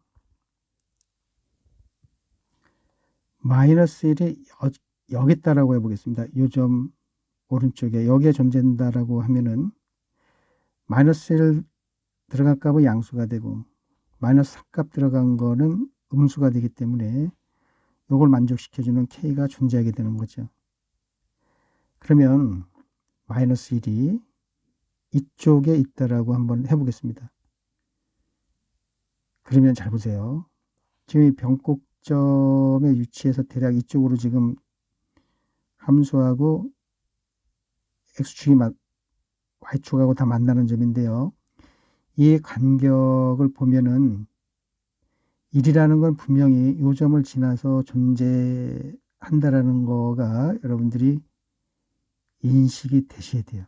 마이너스 1이 여기 있다라고 해보겠습니다. 이 점 오른쪽에 여기에 존재한다라고 하면은 마이너스 1 들어간 값은 양수가 되고 마이너스 3값 들어간 거는 음수가 되기 때문에 이걸 만족시켜주는 K가 존재하게 되는 거죠. 그러면 마이너스 1이 이쪽에 있다라고 한번 해보겠습니다. 그러면 잘 보세요. 지금 이 변곡점의 위치에서 대략 이쪽으로 지금 함수하고 X축이 Y축하고 다 만나는 점인데요. 이 간격을 보면은 1이라는 건 분명히 이 점을 지나서 존재한다라는 거가 여러분들이 인식이 되셔야 돼요.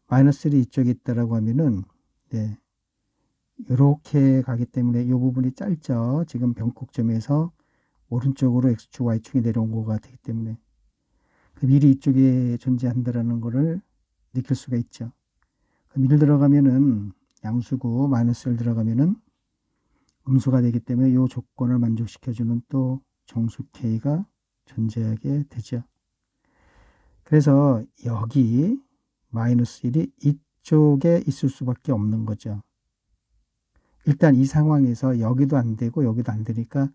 마이너스 1이 이쪽에 있다라고 하면은 네, 이렇게 가기 때문에 이 부분이 짧죠. 지금 변곡점에서 오른쪽으로 X축, Y축이 내려온 거가 되기 때문에 미리 이쪽에 존재한다라는 것을 느낄 수가 있죠. 그럼 1 들어가면은 양수고 마이너스 1 들어가면은 음수가 되기 때문에 이 조건을 만족시켜주는 또 정수 K가 존재하게 되죠. 그래서 여기 마이너스 1이 이쪽에 있을 수밖에 없는 거죠. 일단 이 상황에서 여기도 안 되고 여기도 안 되니까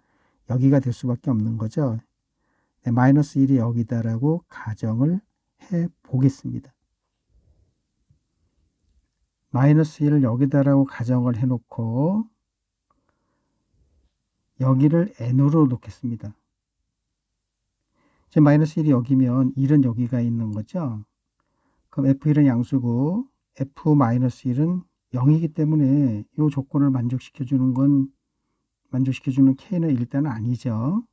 여기가 될 수밖에 없는 거죠. 네, 마이너스 1이 여기다라고 가정을 해 보겠습니다. 마이너스 1을 여기다라고 가정을 해 놓고 여기를 n으로 놓겠습니다. 지금 마이너스 1이 여기면 1은 여기가 있는 거죠. 그럼 F1은 양수고 F-1은 0이기 때문에 이 조건을 만족시켜주는 K는 일단 아니죠.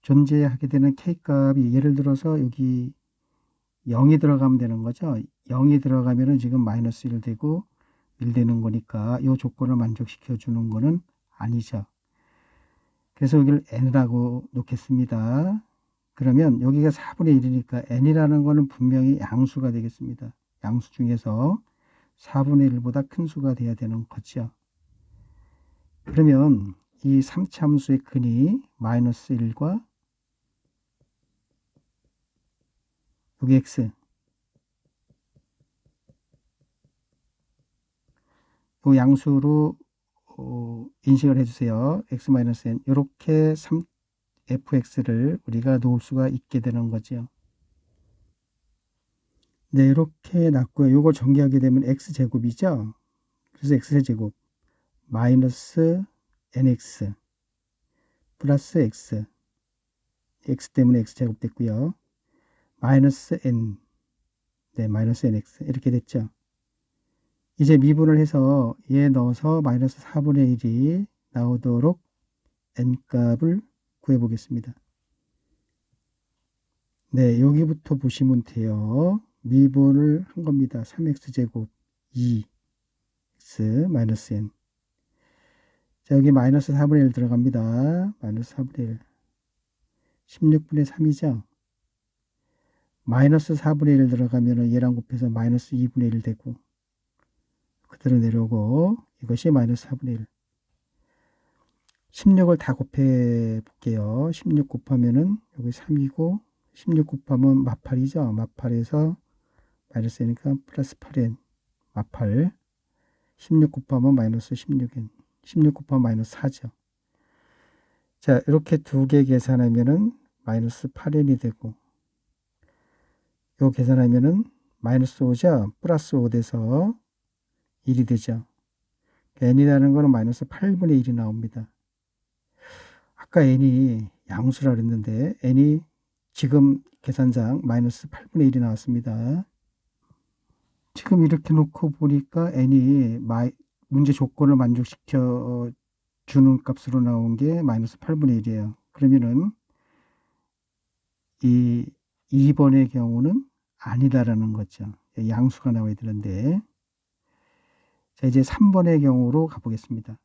존재하게 되는 K값이 예를 들어서 여기 0이 들어가면 되는 거죠. 0이 들어가면은 지금 마이너스 1 되고 1 되는 거니까 이 조건을 만족시켜 주는 거는 아니죠. 그래서 여기를 n이라고 놓겠습니다. 그러면 여기가 4분의 1이니까 n이라는 거는 분명히 양수가 되겠습니다. 양수 중에서 4분의 1보다 큰 수가 돼야 되는 거죠. 그러면 이 3차 함수의 근이 마이너스 1과 여기 x 이 양수로 인식을 해주세요. x-n 이렇게 fx를 우리가 놓을 수가 있게 되는 거죠. 네, 이렇게 놨고요. 이걸 전개하게 되면 x제곱이죠. 그래서 x제곱 마이너스 nx 플러스 x 때문에 x제곱 됐고요. 마이너스 n 네, 마이너스 nx 이렇게 됐죠. 이제 미분을 해서 얘 넣어서 마이너스 4분의 1이 나오도록 n값을 구해보겠습니다. 네, 여기부터 보시면 돼요. 미분을 한 겁니다. 3x제곱 2x 마이너스 n. 자, 여기 마이너스 4분의 1 들어갑니다. 마이너스 4분의 1. 16분의 3이죠. 마이너스 4분의 1 들어가면 얘랑 곱해서 마이너스 2분의 1 되고 그대로 내려오고 이것이 마이너스 4분의 1. 16을 다 곱해 볼게요. 16 곱하면은 여기 3이고 16 곱하면 마팔이죠. 마팔에서 마이너스 n이니까 플러스 8n 마팔 16 곱하면 마이너스 16n 16 곱하면 마이너스 4죠. 자, 이렇게 두 개 계산하면은 마이너스 8n이 되고 요 계산하면은 마이너스 5죠. 플러스 5 돼서 1이 되죠. n이라는 거는 마이너스 8분의 1이 나옵니다. 아까 n이 양수라 그랬는데 n이 지금 계산상 마이너스 8분의 1이 나왔습니다. 지금 이렇게 놓고 보니까 n이 문제 조건을 만족시켜 주는 값으로 나온 게 마이너스 8분의 1이에요. 그러면은 이 2번의 경우는 아니다라는 거죠. 양수가 나와야 되는데. 자, 이제 3번의 경우로 가보겠습니다.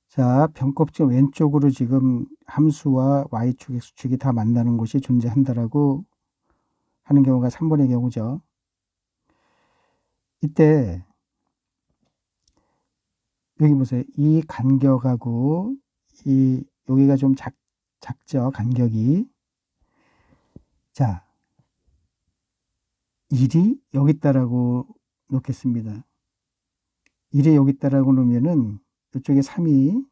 자, 변곱점 왼쪽으로 지금 함수와 y축, x축이 다 만나는 곳이 존재한다라고 하는 경우가 3번의 경우죠. 이때 여기 보세요. 이 간격하고 여기가 좀 작죠. 간격이. 자, 1이 여기 있다라고 놓겠습니다. 1이 여기 있다라고 놓으면은 이쪽에 3이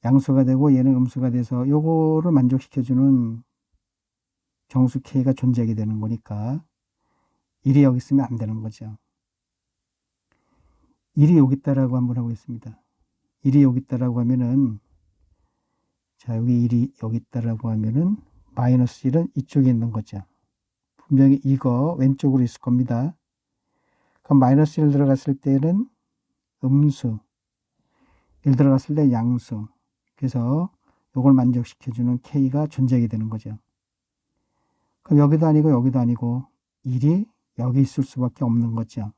양수가 되고 얘는 음수가 돼서 요거를 만족시켜주는 정수 K가 존재하게 되는 거니까 1이 여기 있으면 안 되는 거죠. 1이 여기 있다라고 한번 하겠습니다. 1이 여기 있다라고 하면은 자, 여기 1이 여기 있다라고 하면은 마이너스 1은 이쪽에 있는 거죠. 분명히 이거 왼쪽으로 있을 겁니다. 그럼 마이너스 1 들어갔을 때는 음수, 1 들어갔을 때 양수. 그래서 이걸 만족시켜주는 K가 존재하게 되는 거죠. 그럼 여기도 아니고 여기도 아니고 1이 여기 있을 수밖에 없는 거죠.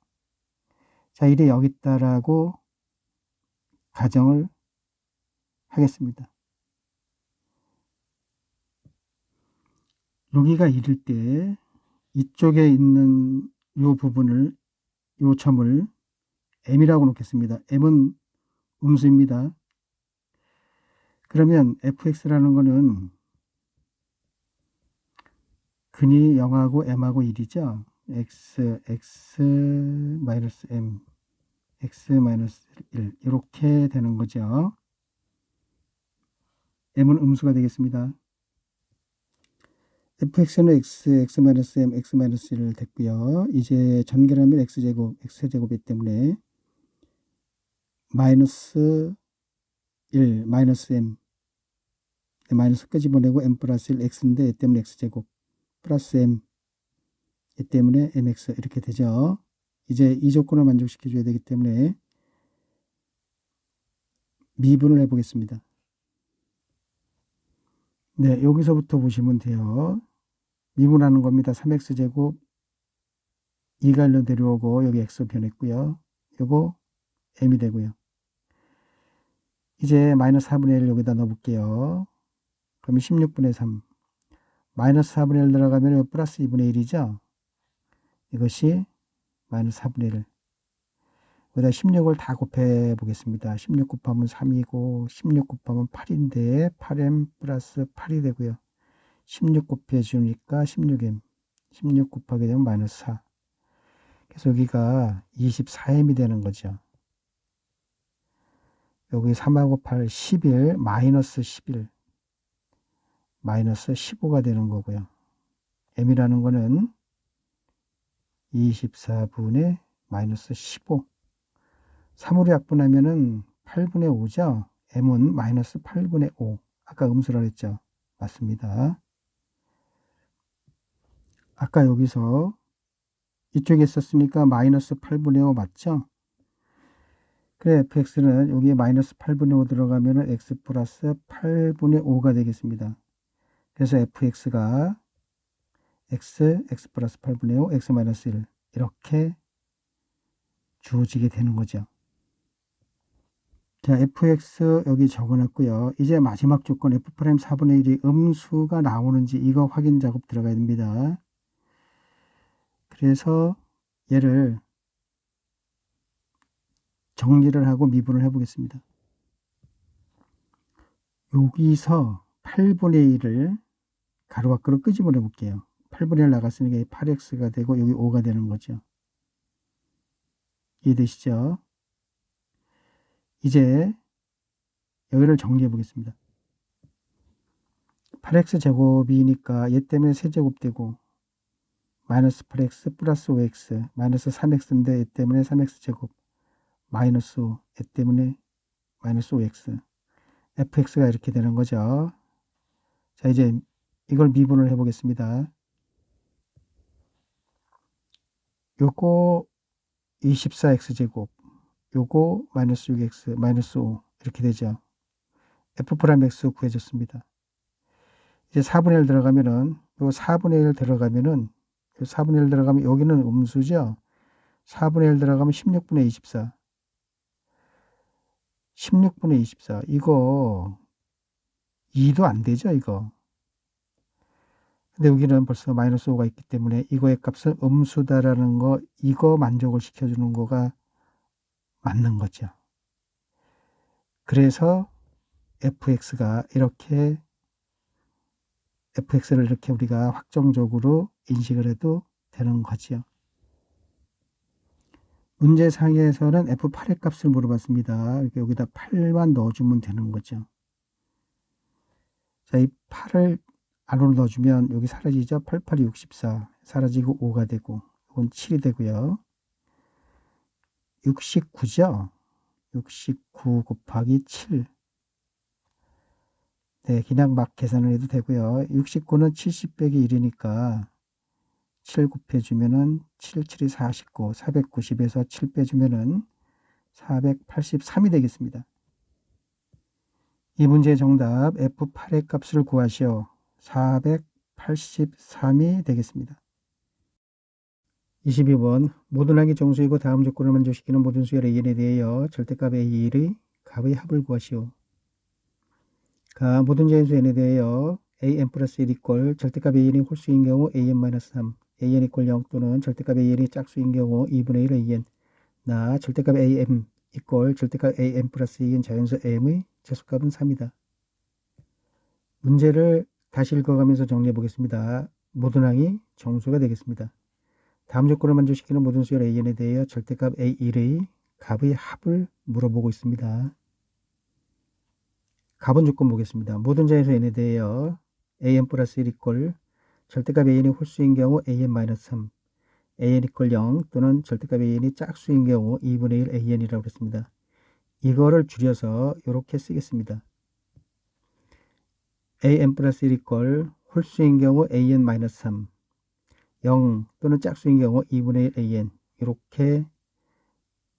자, 1이 여기 있다라고 가정을 하겠습니다. 여기가 1일 때 이쪽에 있는 이 부분을, 이 점을 m이라고 놓겠습니다. m은 음수입니다. 그러면 fx라는 거는 근이 0하고 m하고 1이죠. x 마이너스 m, x 마이너스 1 이렇게 되는 거죠. m은 음수가 되겠습니다. fx는 x 마이너스 m, x 마이너스 1 됐고요. 이제 전개하면 x제곱이기 때문에 마이너스 1, 마이너스 m, 마이너스 끄집어내고 m 플러스 1 x인데 얘 때문에 x제곱 플러스 m, 얘 때문에 mx 이렇게 되죠. 이제 이 조건을 만족시켜줘야 되기 때문에 미분을 해보겠습니다. 네, 여기서부터 보시면 돼요. 미분하는 겁니다. 3x제곱 2가 일로 내려오고 여기 x 변했고요. 요거 m이 되고요. 이제 마이너스 4분의 1 여기다 넣어볼게요. 그러면 16분의 3. 마이너스 4분의 1 들어가면 플러스 2분의 1이죠. 이것이 마이너스 4분의 1. 여기다 16을 다 곱해 보겠습니다. 16 곱하면 3이고 16 곱하면 8인데 8m 플러스 8이 되고요. 16 곱해 주니까 16m. 16 곱하게 되면 마이너스 4. 그래서 여기가 24m이 되는 거죠. 여기 3하고 8, 11, 마이너스 11, 마이너스 15가 되는 거고요. m이라는 거는 24분의 마이너스 15. 3으로 약분하면은 8분의 5죠. m은 마이너스 8분의 5. 아까 음수라 그랬죠. 맞습니다. 아까 여기서 이쪽에 있었으니까 마이너스 8분의 5 맞죠? 그래, fx는 여기에 마이너스 8분의 5 들어가면 x 플러스 8분의 5가 되겠습니다. 그래서 fx가 x 플러스 8분의 5, x 마이너스 1 이렇게 주어지게 되는 거죠. 자, fx 여기 적어놨고요. 이제 마지막 조건 f' 4분의 1이 음수가 나오는지 이거 확인 작업 들어가야 됩니다. 그래서 얘를 정리를 하고 미분을 해보겠습니다. 여기서 8분의 1을 가로 밖으로 끄집어내 볼게요. 8분의 1 나갔으니까 8x가 되고 여기 5가 되는 거죠. 이해되시죠? 이제 여기를 정리해 보겠습니다. 8x 제곱이니까 얘 때문에 세제곱되고 마이너스 8x 플러스 5x 마이너스 3x인데 얘 때문에 3x 제곱 마이너스 5, 얘 때문에 마이너스 5x fx가 이렇게 되는 거죠. 자, 이제 이걸 미분을 해보겠습니다. 요거 24x제곱, 요거 마이너스 6x, 마이너스 5 이렇게 되죠. f'(x) 구해졌습니다. 이제 4분의 1 들어가면은, 요 4분의 1 들어가면은, 요 4분의 1 들어가면 여기는 음수죠. 4분의 1 들어가면 16분의 24. 16분의 24. 이거 2도 안 되죠, 이거. 근데 여기는 벌써 마이너스 5가 있기 때문에 이거의 값은 음수다라는 거, 이거 만족을 시켜주는 거가 맞는 거죠. 그래서 fx가 이렇게, fx를 이렇게 우리가 확정적으로 인식을 해도 되는 거죠. 문제상에서는 f8의 값을 물어봤습니다. 여기다 8만 넣어주면 되는 거죠. 자, 이 8을 안으로 넣어주면 여기 사라지죠. 8, 8이 64 사라지고 5가 되고, 이건 7이 되고요. 69죠. 69 곱하기 7. 네, 그냥 막 계산을 해도 되고요. 69는 70 빼기 1이니까 7 곱해주면은 7, 7이 49, 490에서 7 빼주면은 483이 되겠습니다. 이 문제의 정답 F8의 값을 구하시오. 483이 되겠습니다. 22번 모든 항이 정수이고 다음 조건을 만족시키는 모든 수열 AN에 대하여 절대값 A1의 값의 합을 구하시오. 모든 자연수 n에 대하여 an 플러스 1 이꼴 절대값 an이 홀수인 경우 an 마이너스 3, an 이꼴 0 또는 절대값 an이 짝수인 경우 2분의 1 an 절대값 am 이꼴 절대값 an 플러스 2인 자연수 m의 제수값은 3이다. 문제를 다시 읽어가면서 정리해 보겠습니다. 모든 항이 정수가 되겠습니다. 다음 조건을 만족시키는 모든 수열 an에 대하여 절대값 a1의 값의 합을 물어보고 있습니다. 값은 조건 보겠습니다. 모든 자연수 n에 대하여 an 플러스 1 이꼴 절대값 an이 홀수인 경우 an 마이너스 3, an 이꼴 0 또는 절대값 an이 짝수인 경우 2분의 1 an이라고 했습니다. 이거를 줄여서 이렇게 쓰겠습니다. an 플러스 1 이꼴 홀수인 경우 an 마이너스 3, 0 또는 짝수인 경우 2분의 1 an 이렇게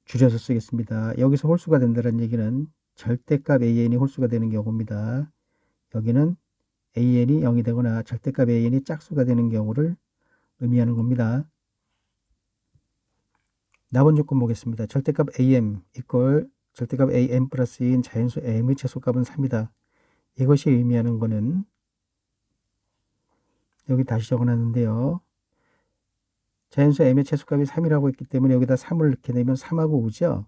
줄여서 쓰겠습니다. 여기서 홀수가 된다는 얘기는 절대값 an이 홀수가 되는 경우입니다. 여기는 an이 0이 되거나 절대값 an이 짝수가 되는 경우를 의미하는 겁니다. 나번 조건 보겠습니다. 절대값 am 이꼴 절대값 am 플러스 2인 자연수 m의 최소값은 3이다. 이것이 의미하는 것은 여기 다시 적어놨는데요. 자연수 m의 최소값이 3이라고 했기 때문에 여기다 3을 넣게 되면 3하고 5죠.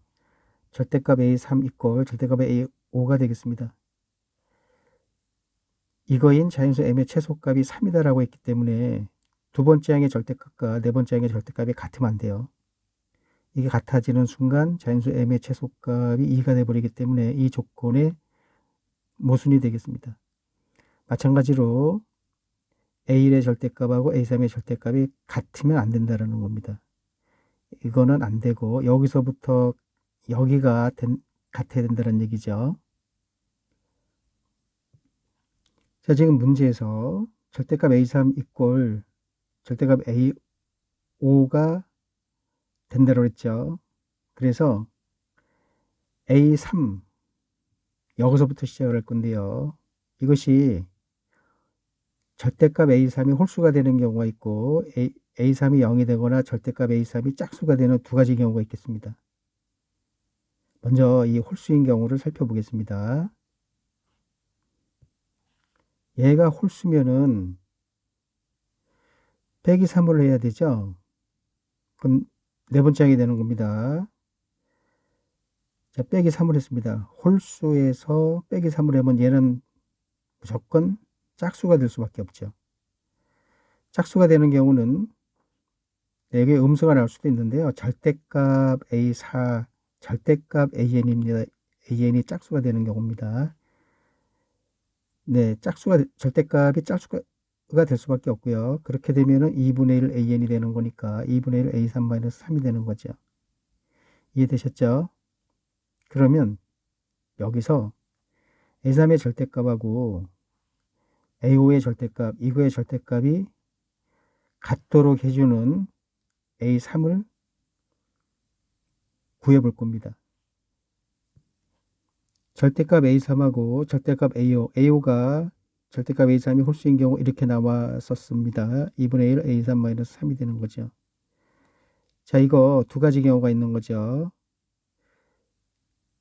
절대값 a3 이꼴 절대값 a5가 되겠습니다. 이거인 자연수 m의 최소값이 3이다라고 했기 때문에 두 번째 항의 절대값과 네 번째 항의 절대값이 같으면 안 돼요. 이게 같아지는 순간 자연수 m의 최소값이 2가 되어버리기 때문에 이 조건의 모순이 되겠습니다. 마찬가지로 A1의 절대값하고 A3의 절대값이 같으면 안 된다는 겁니다. 이거는 안 되고 여기서부터 여기가 같아야 된다는 얘기죠. 자, 지금 문제에서 절대값 A3 이꼴 절대값 A5가 된다고 했죠. 그래서 A3 여기서부터 시작을 할 건데요. 이것이 절대값 A3이 홀수가 되는 경우가 있고 A3이 0이 되거나 절대값 A3이 짝수가 되는 두 가지 경우가 있겠습니다. 먼저 이 홀수인 경우를 살펴보겠습니다. 얘가 홀수면은 빼기 3을 해야 되죠. 그럼 네 번째 항이 되는 겁니다. 자, 빼기 3을 했습니다. 홀수에서 빼기 3을 하면 얘는 무조건 짝수가 될 수밖에 없죠. 짝수가 되는 경우는 여기 음수가 나올 수도 있는데요. 절대값 A4, 절대값 AN입니다. AN이 짝수가 되는 경우입니다. 네, 절대값이 짝수가 될 수밖에 없고요. 그렇게 되면은 2분의 1 AN이 되는 거니까 2분의 1 A3-3이 되는 거죠. 이해되셨죠? 그러면 여기서 A3의 절대값하고 A5의 절대값, 이거의 절대값이 같도록 해주는 A3을 구해볼 겁니다. 절대값 A3하고 절대값 A5, A5가 절대값 A3이 홀수인 경우 이렇게 나왔었습니다. 2분의 1 A3-3이 되는 거죠. 자, 이거 두 가지 경우가 있는 거죠.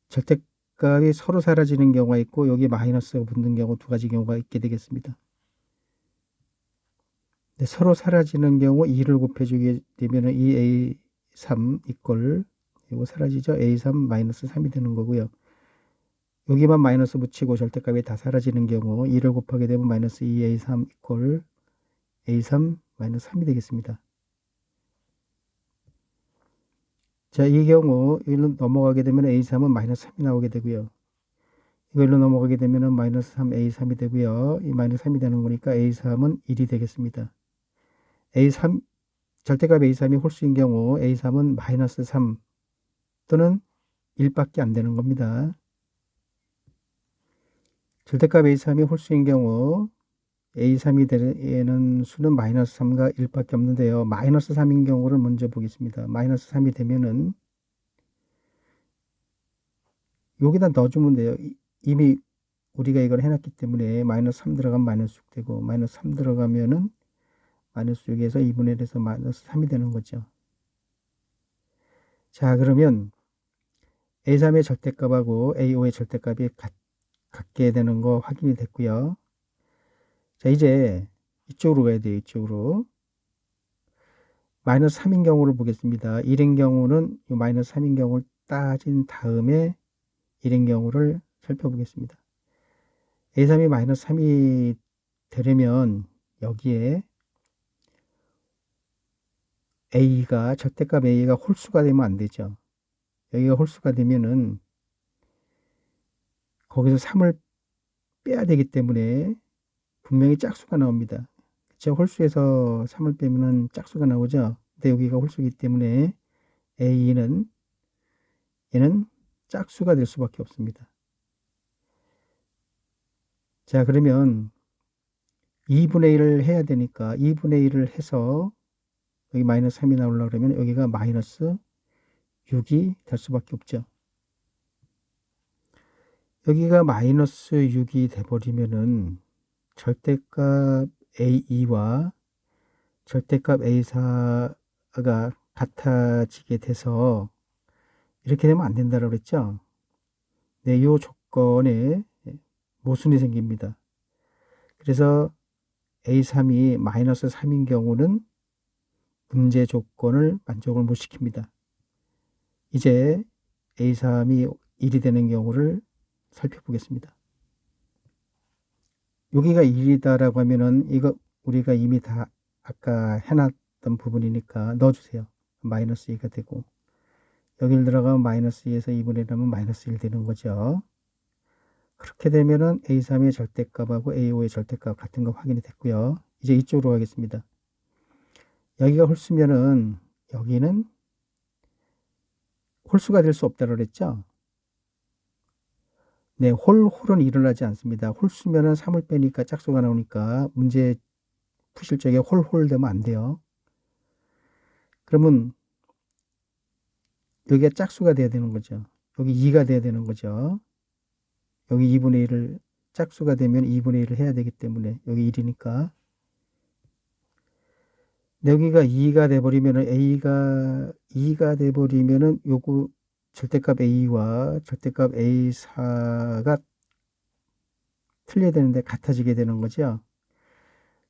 절대값이 서로 사라지는 경우가 있고 여기 마이너스가 붙는 경우 두 가지 경우가 있게 되겠습니다. 네, 서로 사라지는 경우 2를 곱해주게 되면 2A3 이꼴 이거 사라지죠. A3-3이 되는 거고요. 여기만 마이너스 붙이고 절대값이 다 사라지는 경우 2를 곱하게 되면 마이너스 2A3 이꼴 A3-3이 되겠습니다. 자, 이 경우 이로 넘어가게 되면 A3은 마이너스 3이 나오게 되고요. 이걸로 넘어가게 되면 마이너스 3A3이 되고요. 이 마이너스 3이 되는 거니까 A3은 1이 되겠습니다. A3 절대값 A3이 홀수인 경우 A3은 마이너스 3 또는 1밖에 안 되는 겁니다. 절대값 A3이 홀수인 경우 A3이 되는 수는 마이너스 3과 1밖에 없는데요. 마이너스 3인 경우를 먼저 보겠습니다. 마이너스 3이 되면은 여기다 넣어주면 돼요. 이미 우리가 이걸 해놨기 때문에 마이너스 3 들어가면 마이너스 6 되고 마이너스 3 들어가면은 마이너스 6에서 2분의 1에서 마이너스 3이 되는 거죠. 자, 그러면 A3의 절대값하고 A5의 절대값이 같게 되는 거 확인이 됐고요. 자, 이제 이쪽으로 가야 돼요. 이쪽으로. 마이너스 3인 경우를 보겠습니다. 1인 경우는 이 마이너스 3인 경우를 따진 다음에 1인 경우를 살펴보겠습니다. A3이 마이너스 3이 되려면 여기에 A가 절대값 A가 홀수가 되면 안 되죠. 여기가 홀수가 되면은 거기서 3을 빼야 되기 때문에 분명히 짝수가 나옵니다. 그쵸? 홀수에서 3을 빼면은 짝수가 나오죠. 근데 여기가 홀수이기 때문에 A는 얘는 짝수가 될 수밖에 없습니다. 자, 그러면 2분의 1을 해야 되니까 2분의 1을 해서 여기 마이너스 3이 나오려고 그러면 여기가 마이너스 6이 될 수밖에 없죠. 여기가 마이너스 6이 돼버리면은 절대값 A2와 절대값 A4가 같아지게 돼서 이렇게 되면 안 된다고 그랬죠. 네, 이 조건에 모순이 생깁니다. 그래서 A3이 마이너스 3인 경우는 문제 조건을 만족을 못 시킵니다. 이제 A3이 1이 되는 경우를 살펴보겠습니다. 여기가 1이다라고 하면은 이거 우리가 이미 다 아까 해놨던 부분이니까 넣어주세요. 마이너스 2가 되고 여기를 들어가면 마이너스 2에서 2분의 1하면 마이너스 1 되는 거죠. 그렇게 되면은 A3의 절대값하고 A5의 절대값 같은 거 확인이 됐고요. 이제 이쪽으로 가겠습니다. 여기가 홀수면은 여기는 홀수가 될 수 없다고 그랬죠. 네, 홀은 일어나지 않습니다. 홀수면은 3을 빼니까 짝수가 나오니까 문제 푸실 적에 홀 되면 안 돼요. 그러면 여기가 짝수가 돼야 되는 거죠. 여기 2가 돼야 되는 거죠. 여기 2분의 1을 짝수가 되면 2분의 1을 해야 되기 때문에 여기 1이니까 여기가 2가 돼버리면은 A가 2가 돼버리면은 요거 절대값 A와 절대값 A4가 틀려야 되는데 같아지게 되는 거죠.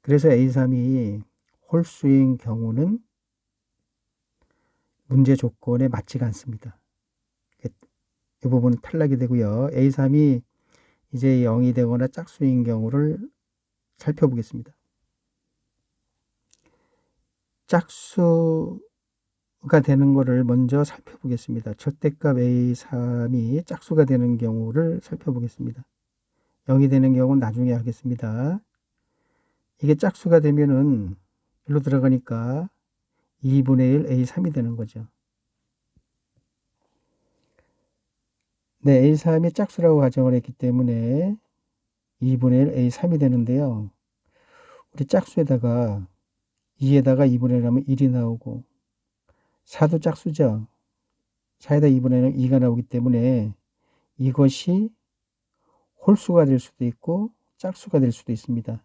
그래서 A3이 홀수인 경우는 문제 조건에 맞지가 않습니다. 이 부분은 탈락이 되고요. A3이 이제 0이 되거나 짝수인 경우를 살펴보겠습니다. 짝수가 되는 것을 먼저 살펴보겠습니다. 절대값 A3이 짝수가 되는 경우를 살펴보겠습니다. 0이 되는 경우는 나중에 하겠습니다. 이게 짝수가 되면은 일로 들어가니까 2분의 1 A3이 되는 거죠. 네, A3이 짝수라고 가정을 했기 때문에 2분의 1 A3이 되는데요. 우리 짝수에다가 2에다가 2분의 1 하면 1이 나오고 4도 짝수죠. 4에다 2분의 1은 2가 나오기 때문에 이것이 홀수가 될 수도 있고 짝수가 될 수도 있습니다.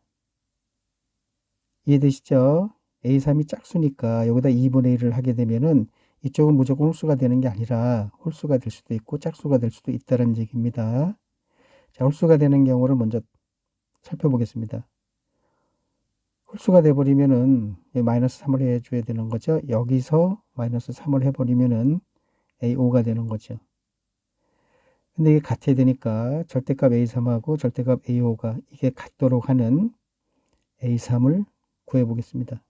이해되시죠? A3이 짝수니까 여기다 2분의 1을 하게 되면은 이쪽은 무조건 홀수가 되는 게 아니라 홀수가 될 수도 있고 짝수가 될 수도 있다는 얘기입니다. 자, 홀수가 되는 경우를 먼저 살펴보겠습니다. 홀수가 돼버리면은 마이너스 3을 해줘야 되는 거죠. 여기서 마이너스 3을 해버리면은 A5가 되는 거죠. 근데 이게 같아야 되니까 절대값 A3하고 절대값 A5가 이게 같도록 하는 A3을 구해 보겠습니다.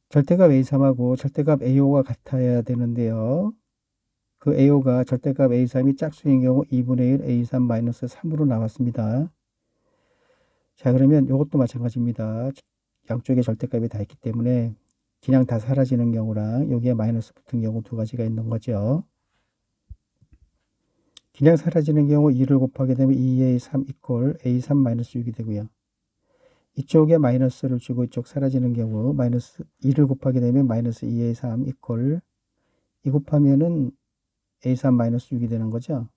절대값 A3하고 절대값 A5가 같아야 되는데요. 그 A5가 절대값 A3이 짝수인 경우 2분의 1 A3-3으로 나왔습니다. 자, 그러면 이것도 마찬가지입니다. 양쪽에 절대값이 다 있기 때문에 그냥 다 사라지는 경우랑 여기에 마이너스 붙은 경우 두 가지가 있는 거죠. 그냥 사라지는 경우 2를 곱하게 되면 2A3 이퀄 A3-6이 되고요. 이쪽에 마이너스를 주고 이쪽 사라지는 경우 마이너스 2를 곱하게 되면 마이너스 2A3 이퀄 2 곱하면은 A3-6이 되는 거죠.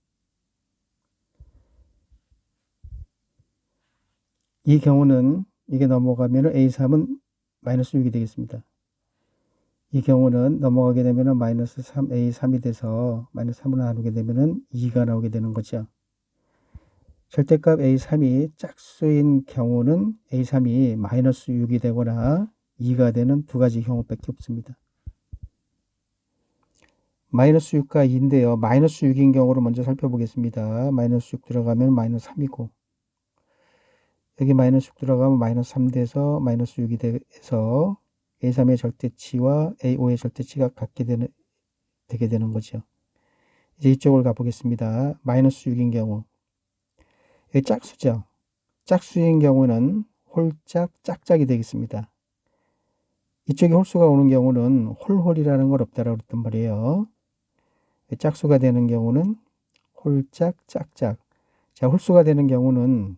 이 경우는 이게 넘어가면은 A3은 마이너스 6이 되겠습니다. 이 경우는 넘어가게 되면은 마이너스 3A3이 돼서 마이너스 3으로 나누게 되면은 2가 나오게 되는 거죠. 절대값 A3이 짝수인 경우는 A3이 마이너스 6이 되거나 2가 되는 두 가지 경우밖에 없습니다. 마이너스 6과 2인데요. 마이너스 6인 경우를 먼저 살펴보겠습니다. 마이너스 6 들어가면 마이너스 3이고 여기 마이너스 6 들어가면 마이너스 3 돼서 마이너스 6이 돼서 A3의 절대치와 A5의 절대치가 같게 되게 되는 거죠. 이제 이쪽을 가보겠습니다. 마이너스 6인 경우 여기 짝수죠. 짝수인 경우는 홀짝 짝짝이 되겠습니다. 이쪽에 홀수가 오는 경우는 홀홀이라는 걸 없다라고 그랬단 말이에요. 짝수가 되는 경우는 홀짝 짝짝. 자, 홀수가 되는 경우는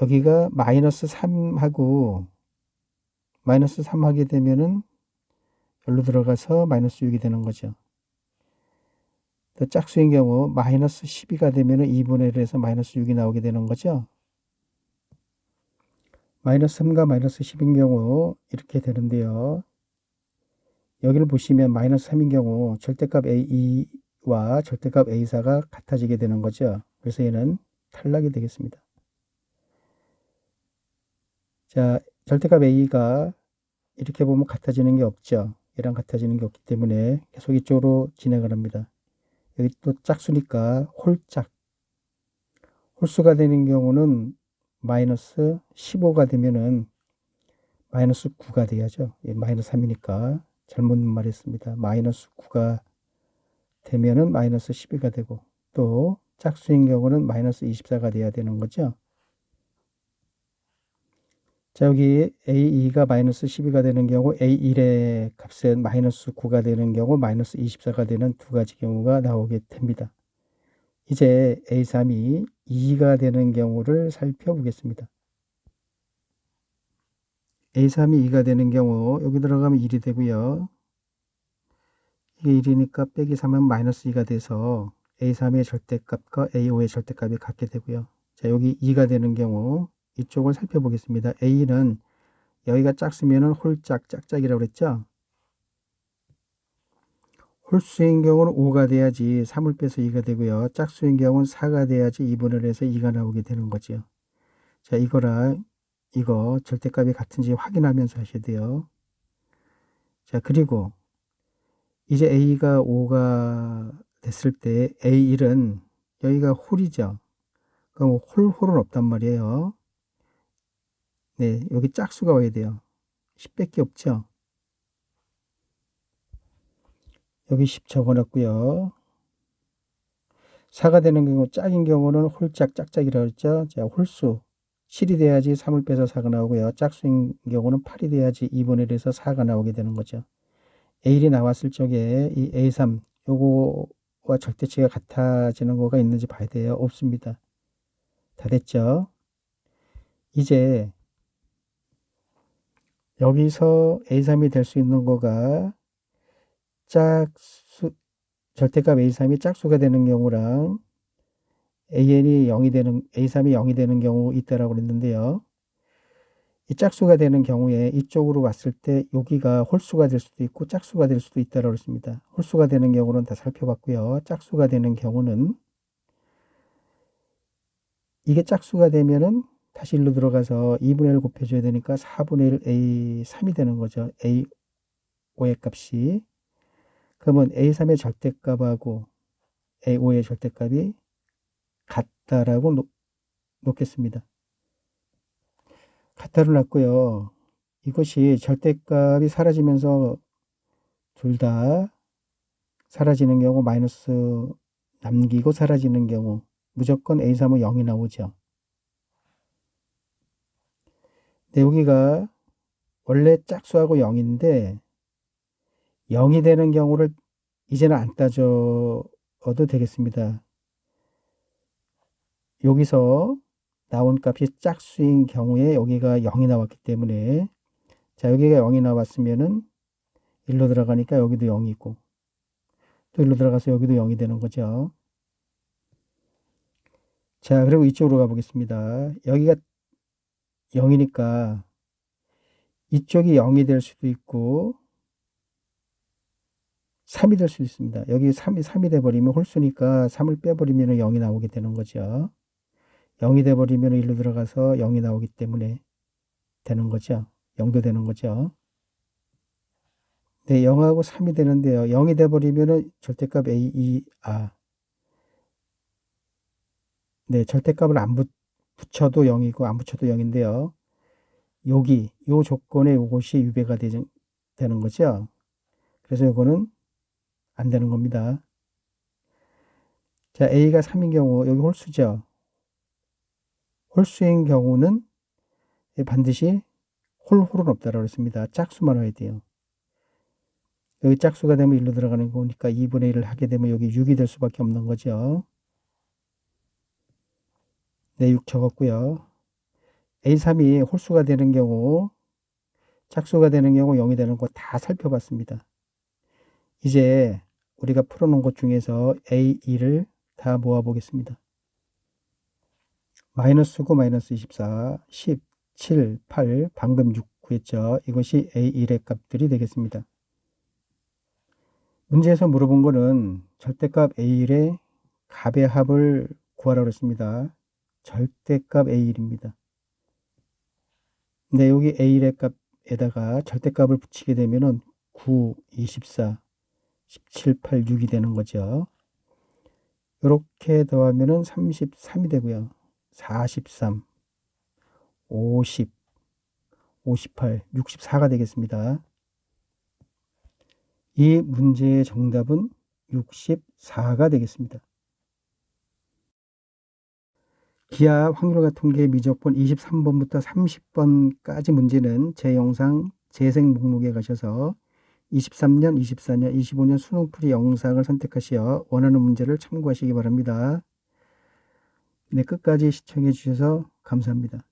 여기가 마이너스 3하고 마이너스 3 하게 되면은 여기로 들어가서 마이너스 6이 되는 거죠. 또 짝수인 경우 마이너스 12가 되면은 2분의 1에서 마이너스 6이 나오게 되는 거죠. 마이너스 3과 마이너스 10인 경우 이렇게 되는데요. 여기를 보시면 마이너스 3인 경우 절대값 A2와 절대값 A4가 같아지게 되는 거죠. 그래서 얘는 탈락이 되겠습니다. 자, 절대값 A가 이렇게 보면 같아지는 게 없죠. 얘랑 같아지는 게 없기 때문에 계속 이쪽으로 진행을 합니다. 여기 또 짝수니까 홀짝. 홀수가 되는 경우는 마이너스 15가 되면은 마이너스 9가 돼야죠. 마이너스 3이니까 잘못 말했습니다. 마이너스 9가 되면은 마이너스 12가 되고 또 짝수인 경우는 마이너스 24가 돼야 되는 거죠. 자, 여기 A2가 마이너스 12가 되는 경우 A1의 값은 마이너스 9가 되는 경우 마이너스 24가 되는 두 가지 경우가 나오게 됩니다. 이제 A3이 2가 되는 경우를 살펴보겠습니다. A3이 2가 되는 경우 여기 들어가면 1이 되고요. 이게 1이니까 빼기 3은 마이너스 2가 돼서 A3의 절대값과 A5의 절대값이 같게 되고요. 자, 여기 2가 되는 경우 이쪽을 살펴보겠습니다. A는 여기가 짝수면은 홀짝 짝짝이라고 그랬죠. 홀수인 경우는 5가 돼야지 3을 빼서 2가 되고요. 짝수인 경우는 4가 돼야지 2분을 해서 2가 나오게 되는 거죠. 자, 이거랑 이거 절대값이 같은지 확인하면서 하셔야 돼요. 자, 그리고 이제 A가 5가 됐을 때 A1은 여기가 홀이죠. 그럼 홀은 없단 말이에요. 네, 여기 짝수가 와야 돼요. 10밖에 없죠. 여기 10 적어놨고요. 4가 되는 경우 짝인 경우는 홀짝 짝짝이라고 했죠. 자, 홀수 7이 돼야지 3을 빼서 4가 나오고요. 짝수인 경우는 8이 돼야지 2분의 1에서 4가 나오게 되는 거죠. A1이 나왔을 적에 이 A3 요거 절대치가 같아지는 거가 있는지 봐야 돼요. 없습니다. 다 됐죠? 이제 여기서 A3이 될 수 있는 거가 절대값 A3이 짝수가 되는 경우랑 A3이 0이 되는 경우 있다라고 그랬는데요. 이 짝수가 되는 경우에 이쪽으로 왔을 때 여기가 홀수가 될 수도 있고 짝수가 될 수도 있다라고 했습니다. 홀수가 되는 경우는 다 살펴봤고요. 짝수가 되는 경우는 이게 짝수가 되면은 다시 1로 들어가서 2분의 1 곱해줘야 되니까 4분의 1 A3이 되는 거죠. A5의 값이. 그러면 A3의 절대값하고 A5의 절대값이 같다라고 놓겠습니다. 같다로 놨고요. 이것이 절대값이 사라지면서 둘 다 사라지는 경우 마이너스 남기고 사라지는 경우 무조건 A3은 0이 나오죠. 근데 여기가 원래 짝수하고 0인데 0이 되는 경우를 이제는 안 따져도 되겠습니다. 여기서 나온 값이 짝수인 경우에 여기가 0이 나왔기 때문에 자 여기가 0이 나왔으면은 1로 들어가니까 여기도 0이고 또 1로 들어가서 여기도 0이 되는 거죠. 자 그리고 이쪽으로 가보겠습니다. 여기가 0이니까 이쪽이 0이 될 수도 있고 3이 될 수도 있습니다. 여기 3이 돼버리면 홀수니까 3을 빼버리면 0이 나오게 되는 거죠. 0이 돼버리면 1로 들어가서 0이 나오기 때문에 되는 거죠. 0도 되는 거죠. 네, 0하고 3이 되는데요. 0이 돼버리면 절대값 네, 절대값을 안 붙여도 0이고 안 붙여도 0인데요. 요 조건에 이것이 유배가 되는 거죠. 그래서 이거는 안 되는 겁니다. 자, A가 3인 경우 여기 홀수죠. 홀수인 경우는 반드시 홀은 없다라고 했습니다. 짝수만 해야 돼요. 여기 짝수가 되면 1로 들어가는 거니까 2분의 1을 하게 되면 여기 6이 될 수밖에 없는 거죠. 네, 6 적었고요. A3이 홀수가 되는 경우, 짝수가 되는 경우 0이 되는 거 다 살펴봤습니다. 이제 우리가 풀어놓은 것 중에서 A2를 다 모아보겠습니다. 마이너스 9, 마이너스 24, 10, 7, 8, 방금 6 구했죠. 이것이 A1의 값들이 되겠습니다. 문제에서 물어본 거는 절대값 A1의 값의 합을 구하라고 했습니다. 절대값 A1입니다. 근데 여기 A1의 값에다가 절대값을 붙이게 되면은 9, 24, 17, 8, 6이 되는 거죠. 이렇게 더하면은 33이 되고요. 43, 50, 58, 64가 되겠습니다. 이 문제의 정답은 64가 되겠습니다. 기하 확률과 통계 미적분 23번부터 30번까지 문제는 제 영상 재생 목록에 가셔서 23년, 24년, 25년 수능풀이 영상을 선택하시어 원하는 문제를 참고하시기 바랍니다. 네, 끝까지 시청해 주셔서 감사합니다.